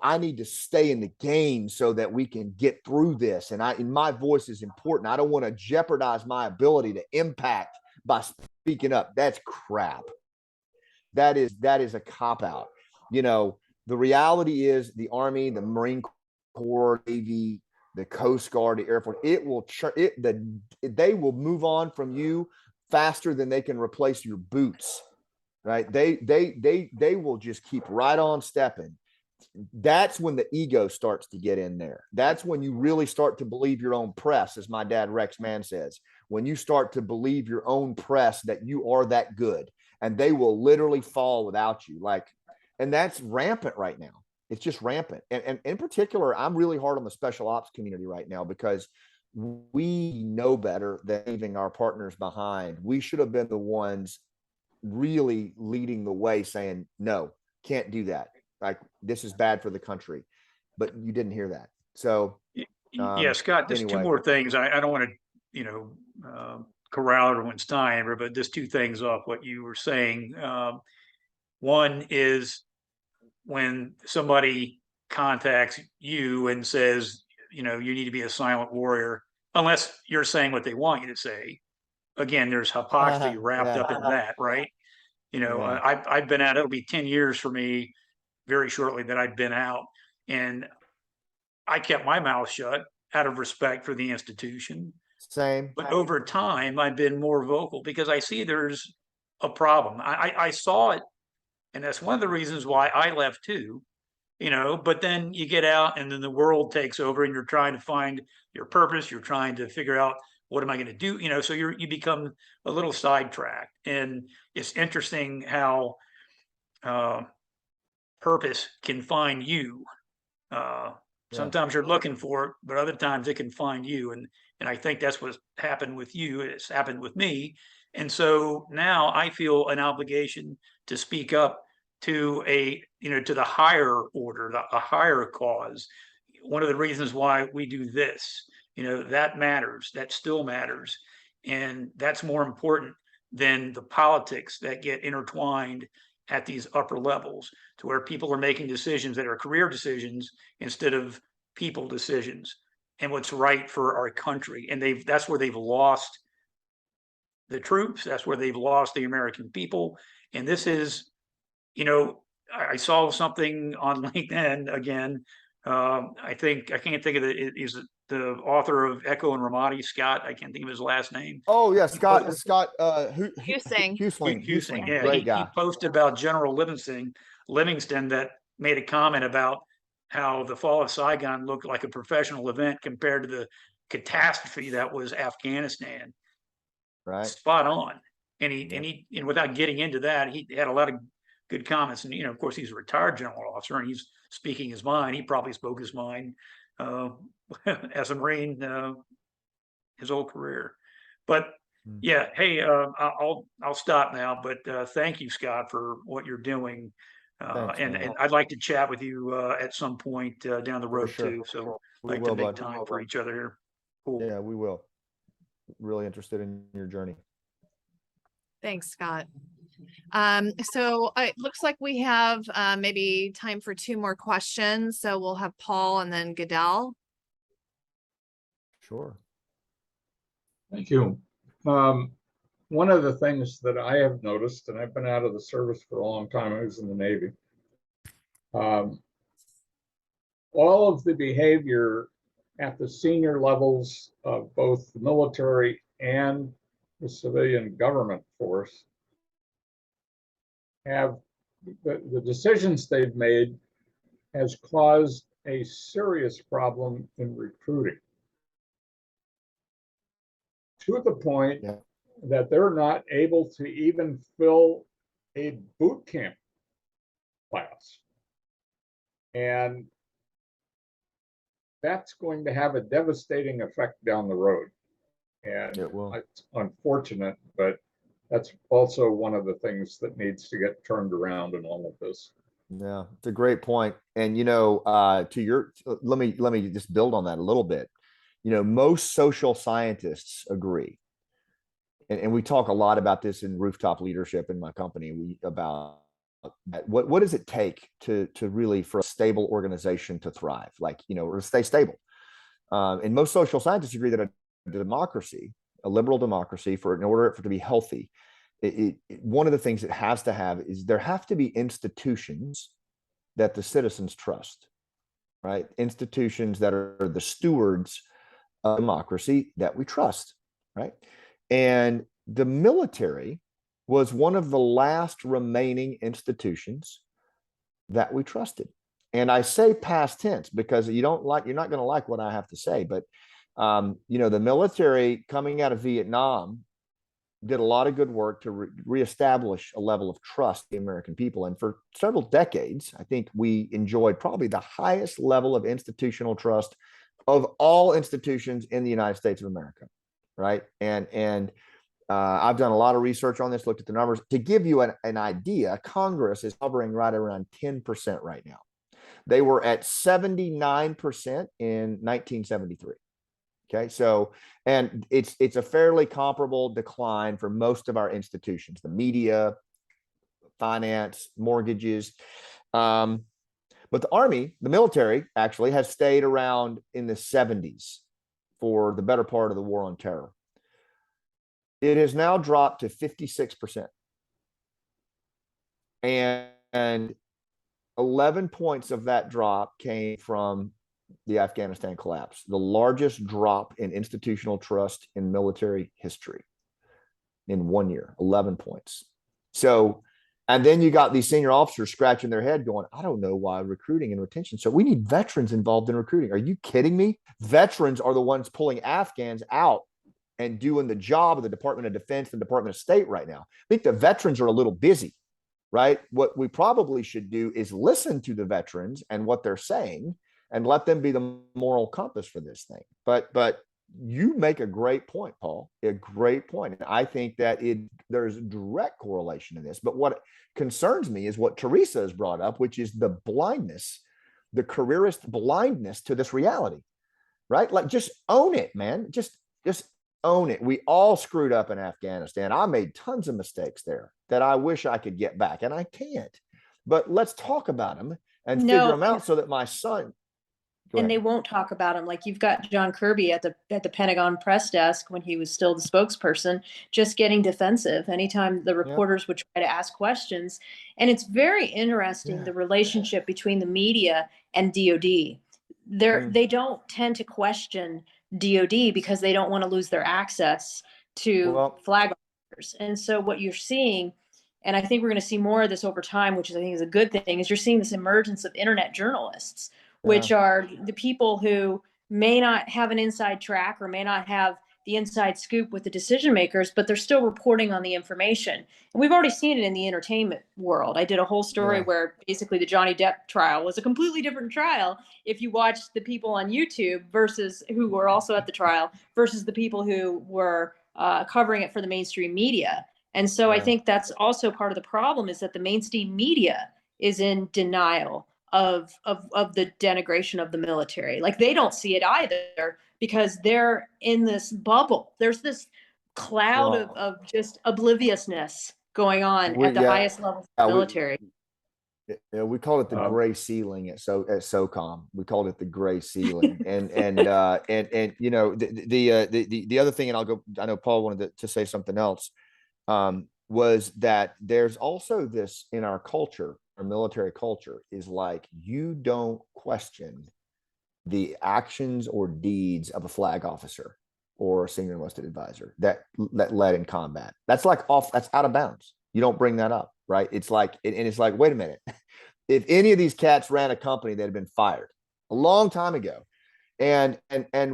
I need to stay in the game so that we can get through this. And my voice is important. I don't want to jeopardize my ability to impact by speaking up. That's crap. That is a cop-out. The reality is the Army, the Marine Corps, Navy, the Coast Guard, the Air Force, they will move on from you faster than they can replace your boots, right? They will just keep right on stepping. That's when the ego starts to get in there. That's when you really start to believe your own press, as my dad Rex Mann says, when you start to believe your own press that you are that good and they will literally fall without you. And that's rampant right now. It's just rampant. And in particular, I'm really hard on the special ops community right now because we know better than leaving our partners behind. We should have been the ones really leading the way saying, no, can't do that. Like, this is bad for the country, but you didn't hear that. So, yeah, Scott, just two more things. I don't want to, corral everyone's time, but just two things off what you were saying. One is when somebody contacts you and says, you need to be a silent warrior, unless you're saying what they want you to say. Again, there's hypocrisy wrapped up in that, right? I've been out, it'll be 10 years for me very shortly that I've been out, and I kept my mouth shut out of respect for the institution. Same. But over time, I've been more vocal because I see there's a problem. I saw it, and that's one of the reasons why I left too. But then you get out and then the world takes over and you're trying to find your purpose. You're trying to figure out, what am I going to do? So you become a little sidetracked. And it's interesting how purpose can find you. Sometimes you're looking for it, but other times it can find you. And I think that's what happened with you. It's happened with me. And so now I feel an obligation to speak up to to the higher order, a higher cause. One of the reasons why we do this, that matters, that still matters. And that's more important than the politics that get intertwined at these upper levels, to where people are making decisions that are career decisions instead of people decisions and what's right for our country. And that's where they've lost the troops. That's where they've lost the American people. And this is, I saw something on LinkedIn again. I can't think of it. Is the author of Echo and Ramadi, Scott? I can't think of his last name. Oh yeah, Scott. Husing. Yeah, Great guy. He posted about General Livingston that made a comment about how the fall of Saigon looked like a professional event compared to the catastrophe that was Afghanistan. Right. Spot on. And without getting into that, he had a lot of good comments. And, of course, he's a retired general officer and he's speaking his mind. He probably spoke his mind as a Marine his whole career. But yeah, hey, I'll stop now. But thank you, Scott, for what you're doing. And I'd like to chat with you at some point down the road too. So I'd like to make time for each other here. Cool. Yeah, we will. Really interested in your journey. Thanks, Scott. So it looks like we have maybe time for 2 more questions. So we'll have Paul and then Goodell. Sure. Thank you. One of the things that I have noticed, and I've been out of the service for a long time, I was in the Navy. All of the behavior at the senior levels of both the military and the civilian government force have the decisions they've made has caused a serious problem in recruiting, to the point Yeah. that they're not able to even fill a boot camp class. And that's going to have a devastating effect down the road. And It will. it's unfortunate, but that's also one of the things that needs to get turned around in all of this. Yeah, it's a great point. And to your let me just build on that a little bit. Most social scientists agree, and we talk a lot about this in rooftop leadership in my company. About what does it take to really for a stable organization to thrive, or to stay stable. And most social scientists agree that a democracy, a liberal democracy, in order for it to be healthy, one of the things it has to have is there have to be institutions that the citizens trust, right? Institutions that are the stewards of democracy that we trust, right? And the military was one of the last remaining institutions that we trusted. And I say past tense because you're not going to like what I have to say, but the military coming out of Vietnam did a lot of good work to reestablish a level of trust in the American people. And for several decades, I think we enjoyed probably the highest level of institutional trust of all institutions in the United States of America, right? And I've done a lot of research on this, looked at the numbers. To give you an idea, Congress is hovering right around 10% right now. They were at 79% in 1973. Okay, so, and it's a fairly comparable decline for most of our institutions, the media, finance, mortgages. But the Army, the military, actually has stayed around in the 70s for the better part of the war on terror. It has now dropped to 56%. And 11 points of that drop came from the Afghanistan collapse, the largest drop in institutional trust in military history in 1 year, 11 points. So, and then you got these senior officers scratching their head going, I don't know why recruiting and retention. So we need veterans involved in recruiting. Are you kidding me? Veterans are the ones pulling Afghans out and doing the job of the Department of Defense and Department of State right now. I think the veterans are a little busy, right? What we probably should do is listen to the veterans and what they're saying and let them be the moral compass for this thing. But you make a great point, Paul, a great point. And I think that there's direct correlation in this. But what concerns me is what Teresa has brought up, which is the blindness, the careerist blindness to this reality, right? Like, just own it, man. Just own it. We all screwed up in Afghanistan. I made tons of mistakes there that I wish I could get back, and I can't. But let's talk about them and figure them out so that my son. And they won't talk about him. Like, you've got John Kirby at the Pentagon press desk when he was still the spokesperson, just getting defensive anytime the reporters would try to ask questions. And it's very interesting, the relationship between the media and DOD. They don't tend to question DOD because they don't want to lose their access to flag officers. And so what you're seeing, and I think we're going to see more of this over time, which I think is a good thing, is you're seeing this emergence of internet journalists, which are the people who may not have an inside track or may not have the inside scoop with the decision makers, but they're still reporting on the information. And we've already seen it in the entertainment world. I did a whole story where basically the Johnny Depp trial was a completely different trial if you watched the people on YouTube versus who were also at the trial versus the people who were covering it for the mainstream media. And so I think that's also part of the problem, is that the mainstream media is in denial of the denigration of the military. Like, they don't see it either because they're in this bubble. There's this cloud of just obliviousness going on at the highest levels of the military. We called it the gray ceiling at SOCOM. We called it the gray ceiling. and the other thing, and I know Paul wanted to say something else, was that there's also this in our culture. Our military culture is like, you don't question the actions or deeds of a flag officer or a senior enlisted advisor that led in combat. That's like that's out of bounds. You don't bring that up. right? It's like, and it's like, wait a minute. If any of these cats ran a company that had been fired a long time ago, and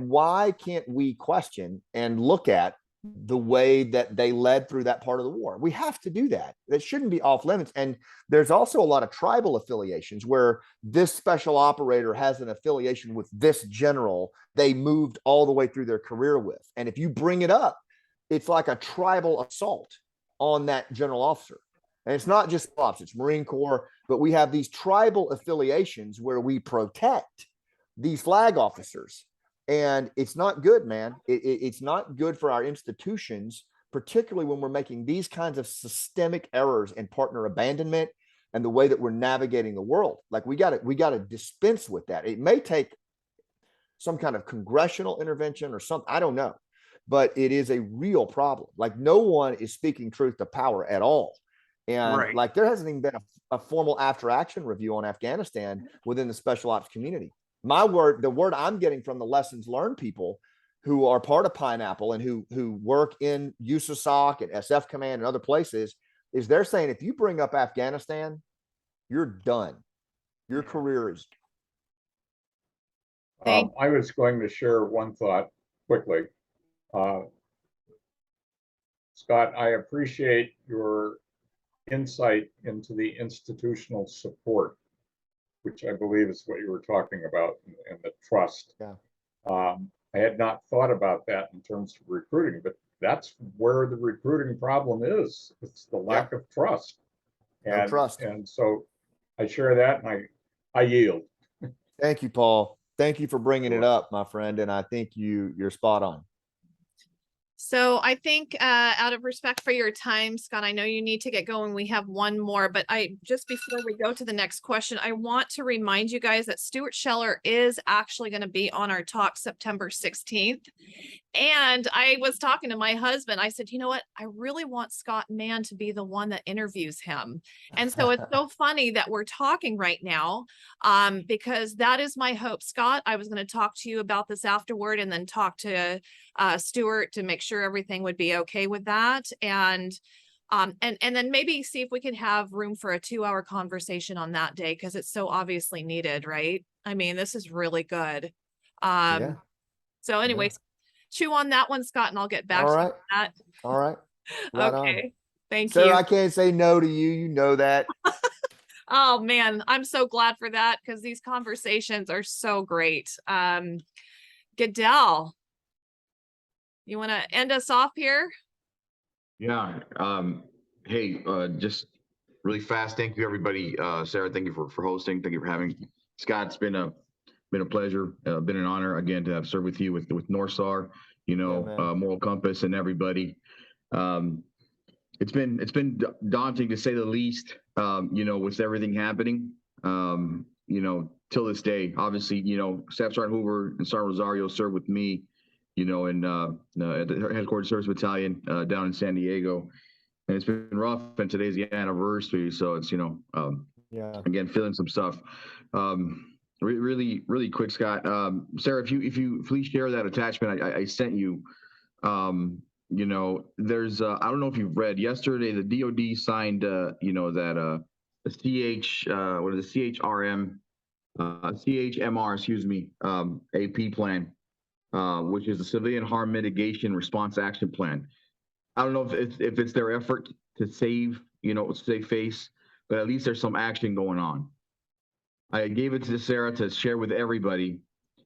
why can't we question and look at the way that they led through that part of the war? We have to do that. That shouldn't be off limits. And there's also a lot of tribal affiliations where this special operator has an affiliation with this general they moved all the way through their career with. And if you bring it up, it's like a tribal assault on that general officer. And it's not just ops, it's Marine Corps, but we have these tribal affiliations where we protect these flag officers. And it's not good, man. It's not good for our institutions, particularly when we're making these kinds of systemic errors in partner abandonment and the way that we're navigating the world. Like we got to dispense with that. It may take some kind of congressional intervention or something, I don't know, but it is a real problem. Like no one is speaking truth to power at all. And Right. like there hasn't even been a formal after action review on Afghanistan within the special ops community. The word I'm getting from the lessons learned people who are part of Pineapple and who work in USASOC and SF Command and other places is they're saying, if you bring up Afghanistan, you're done. Your career is. I was going to share one thought quickly. Scott, I appreciate your insight into the institutional support, which I believe is what you were talking about, and the trust. Yeah. I had not thought about that in terms of recruiting, but that's where the recruiting problem is. It's the lack of trust. And, No trust. And so I share that, and I yield. Thank you, Paul. Thank you for bringing it up, my friend. And I think you're spot on. So I think out of respect for your time, Scott, I know you need to get going. We have one more, but just before we go to the next question, I want to remind you guys that Stuart Scheller is actually going to be on our talk September 16th. And I was talking to my husband. I said, you know what? I really want Scott Mann to be the one that interviews him. And so it's so funny that we're talking right now because that is my hope. Scott, I was going to talk to you about this afterward and then talk to Stuart to make sure everything would be okay with that. And then maybe see if we can have room for a 2-hour conversation on that day because it's so obviously needed, right? I mean, this is really good. So anyways, chew on that one, Scott, and I'll get back to that. All right. Right okay. on. Thank Sarah, you. I can't say no to you. You know that. Oh man, I'm so glad for that because these conversations are so great. Goodell, you want to end us off here? Yeah. Hey, just really fast. Thank you, everybody. Sarah, thank you for hosting. Thank you for having me. Scott, it's been a pleasure. Been an honor again to have served with you with Norsar, Moral Compass, and everybody. It's been daunting to say the least. With everything happening. Till this day, obviously, Staff Sergeant Hoover and Sergeant Rosario served with me, at the Headquarters Service Battalion down in San Diego, and it's been rough. And today's the anniversary, so it's again feeling some stuff. Really, really quick, Scott. Sarah, if you please share that attachment I sent you. There's I don't know if you've read yesterday. The DoD signed the CHMR, AP plan, which is the Civilian Harm Mitigation Response Action Plan. I don't know if it's their effort to save face, but at least there's some action going on. I gave it to Sarah to share with everybody.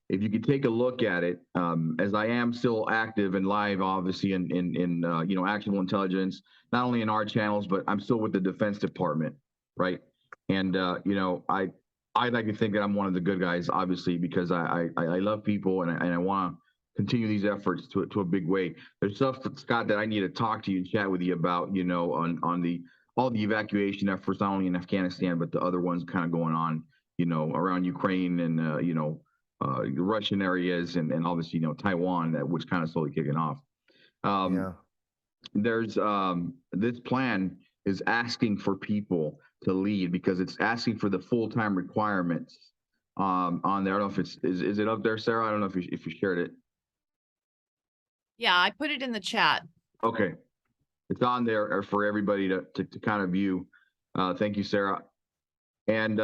If you could take a look at it, as I am still active and live, obviously in actionable intelligence, not only in our channels, but I'm still with the Defense Department, right? And I like to think that I'm one of the good guys, obviously, because I love people and I want to continue these efforts to a big way. There's stuff, Scott, that I need to talk to you and chat with you about, on all the evacuation efforts, not only in Afghanistan, but the other ones kind of going on, around Ukraine and the Russian areas and obviously Taiwan, which kind of slowly kicking off. There's this plan is asking for people to lead because it's asking for the full-time requirements on there. I don't know if is it up there, Sarah? I don't know if you shared it. Yeah, I put it in the chat. Okay, it's on there for everybody to kind of view. Thank you, Sarah. And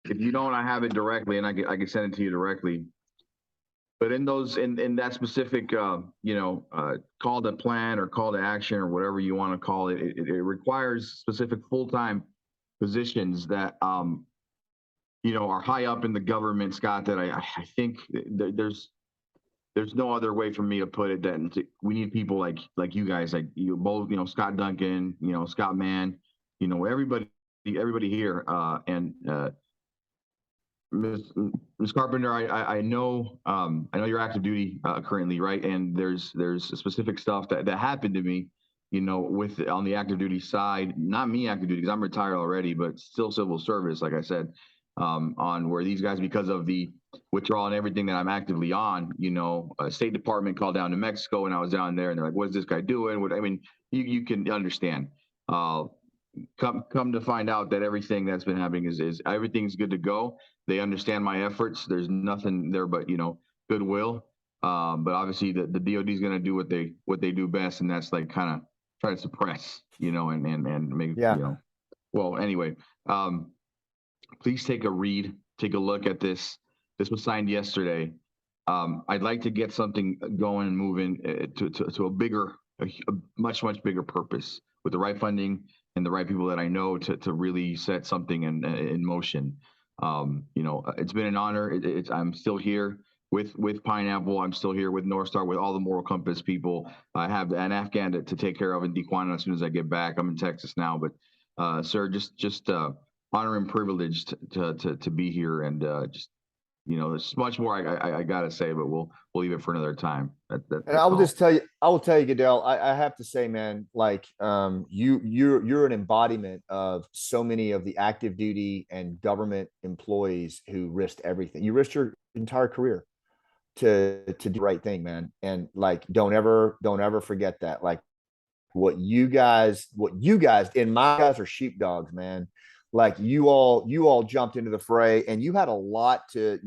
if you don't, I have it directly, and I can send it to you directly. But in that specific, call to plan or call to action or whatever you want to call it, it requires specific full-time positions that, are high up in the government, Scott, that I think there's no other way for me to put it than we need people like you guys, like you both, Scott Duncan, Scott Mann, everybody here, and Ms. Carpenter, I know you're active duty currently, right? And there's specific stuff that happened to me, on the active duty side, not me active duty because I'm retired already, but still civil service, like I said, on where these guys, because of the withdrawal and everything that I'm actively on, State Department called down to Mexico and I was down there and they're like, what is this guy doing? You can understand. Come to find out that everything that's been happening is everything's good to go. They understand my efforts. There's nothing there but goodwill. But obviously the DoD is going to do what they do best, and that's like kind of try to suppress, and make Well, anyway, please take a look at this. This was signed yesterday. I'd like to get something going and moving to a much bigger purpose with the right funding and the right people that I know to really set something in motion. It's been an honor. I'm still here with Pineapple. I'm still here with North Star, with all the Moral Compass people. I have an Afghan to take care of in Tijuana as soon as I get back. I'm in Texas now, but sir, just honor and privileged to be here, and there's much more I gotta say, but we'll leave it for another time. And I will just tell you, Goodell, I have to say, man, like you're an embodiment of so many of the active duty and government employees who risked everything. You risked your entire career to do the right thing, man. And like, don't ever forget that. Like what you guys and my guys are sheepdogs, man. Like you all jumped into the fray, and you had a lot to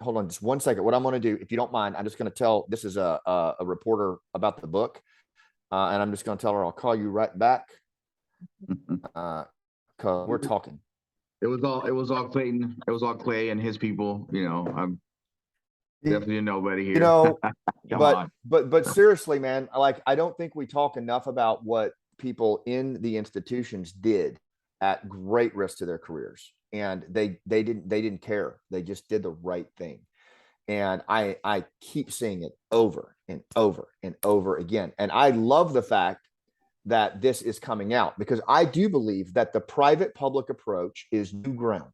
hold on just one second. What I'm going to do, if you don't mind, I'm just going to tell, this is a reporter about the book, and I'm just going to tell her I'll call you right back, because we're talking. It was all Clayton. It was all Clay and his people. I'm definitely nobody here. but seriously, man, like I don't think we talk enough about what people in the institutions did at great risk to their careers, and they didn't care. They just did the right thing. And I keep seeing it over and over and over again. And I love the fact that this is coming out, because I do believe that the private public approach is new ground.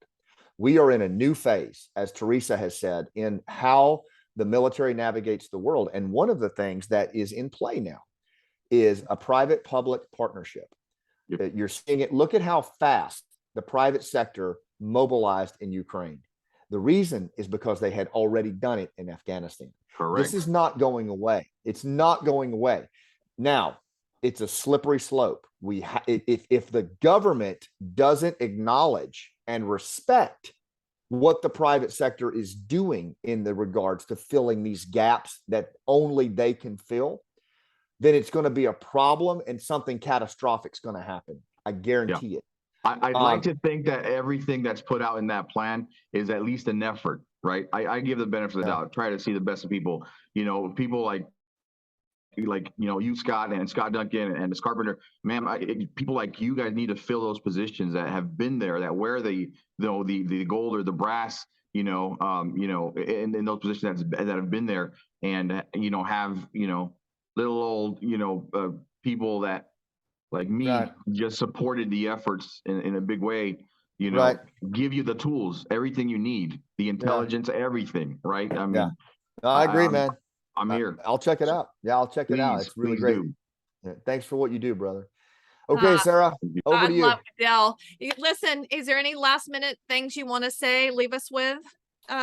We are in a new phase, as Teresa has said, in how the military navigates the world. And one of the things that is in play now is a private public partnership. Yep. You're seeing it. Look at how fast the private sector mobilized in Ukraine. The reason is because they had already done it in Afghanistan. Correct. This is not going away. It's not going away. Now, it's a slippery slope. If the government doesn't acknowledge and respect what the private sector is doing in the regards to filling these gaps that only they can fill, then it's going to be a problem, and something catastrophic is going to happen. I guarantee it. I'd like to think that everything that's put out in that plan is at least an effort, right? I give the benefit of the doubt, try to see the best of people, people like you, Scott, and Scott Duncan and Ms. Carpenter, man, people like you guys need to fill those positions that have been there, that wear the gold or the brass, in those positions that have been there, and, have, little old, people that like me just supported the efforts in a big way, give you the tools, everything you need, the intelligence, everything, right? I mean, no, I agree, man. I'm here. I'll check it out. Yeah, I'll check it out. It's really great. Thanks for what you do, brother. Okay, Sarah, over to you. Love it, Del. Listen, is there any last minute things you want to say, leave us with,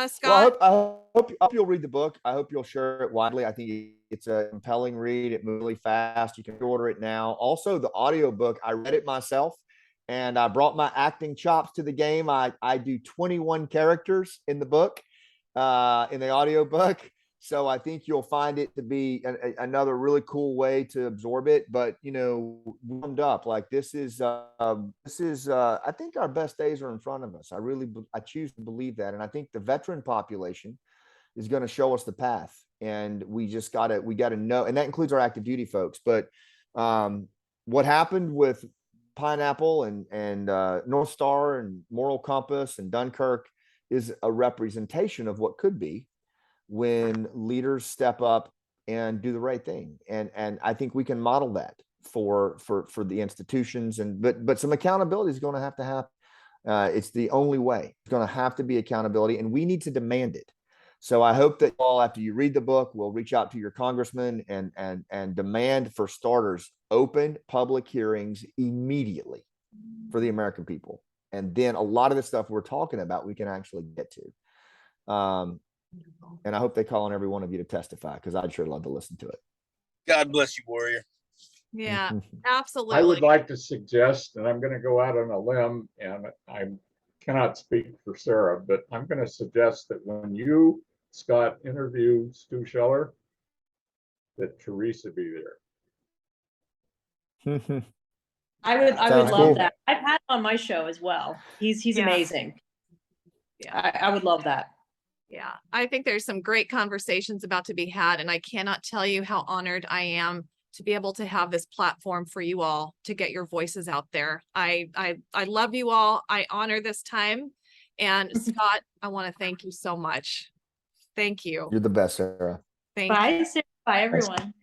Scott? Well, I hope you'll read the book. I hope you'll share it widely. I think it's a compelling read. It moves really fast. You can order it now. Also, the audio book, I read it myself, and I brought my acting chops to the game. I do 21 characters in the book, in the audio book. So I think you'll find it to be another really cool way to absorb it. But, warmed up, like this is, I think our best days are in front of us. I choose to believe that. And I think the veteran population is going to show us the path. And we got to know, and that includes our active duty folks. But what happened with Pineapple and North Star and Moral Compass and Dunkirk is a representation of what could be when leaders step up and do the right thing. And I think we can model that for the institutions, but some accountability is going to happen. It's the only way. It's going to have to be accountability, and we need to demand it. So I hope that all, after you read the book, will reach out to your congressman and demand, for starters, open public hearings immediately for the American people. And then a lot of the stuff we're talking about, we can actually get to. And I hope they call on every one of you to testify, because I'd sure love to listen to it. God bless you, warrior. Yeah, I absolutely. would like to suggest, and I'm going to go out on a limb, and I cannot speak for Sarah, but I'm going to suggest that when you, Scott, interview Stu Scheller, that Teresa be there. I would Sounds love cool. that. I've had him on my show as well. He's Yeah. amazing. Yeah. I would love that. Yeah, I think there's some great conversations about to be had, and I cannot tell you how honored I am to be able to have this platform for you all to get your voices out there. I love you all. I honor this time. And Scott, I want to thank you so much. Thank you. You're the best, Sarah. Thank you. Bye, Sarah. Bye, everyone.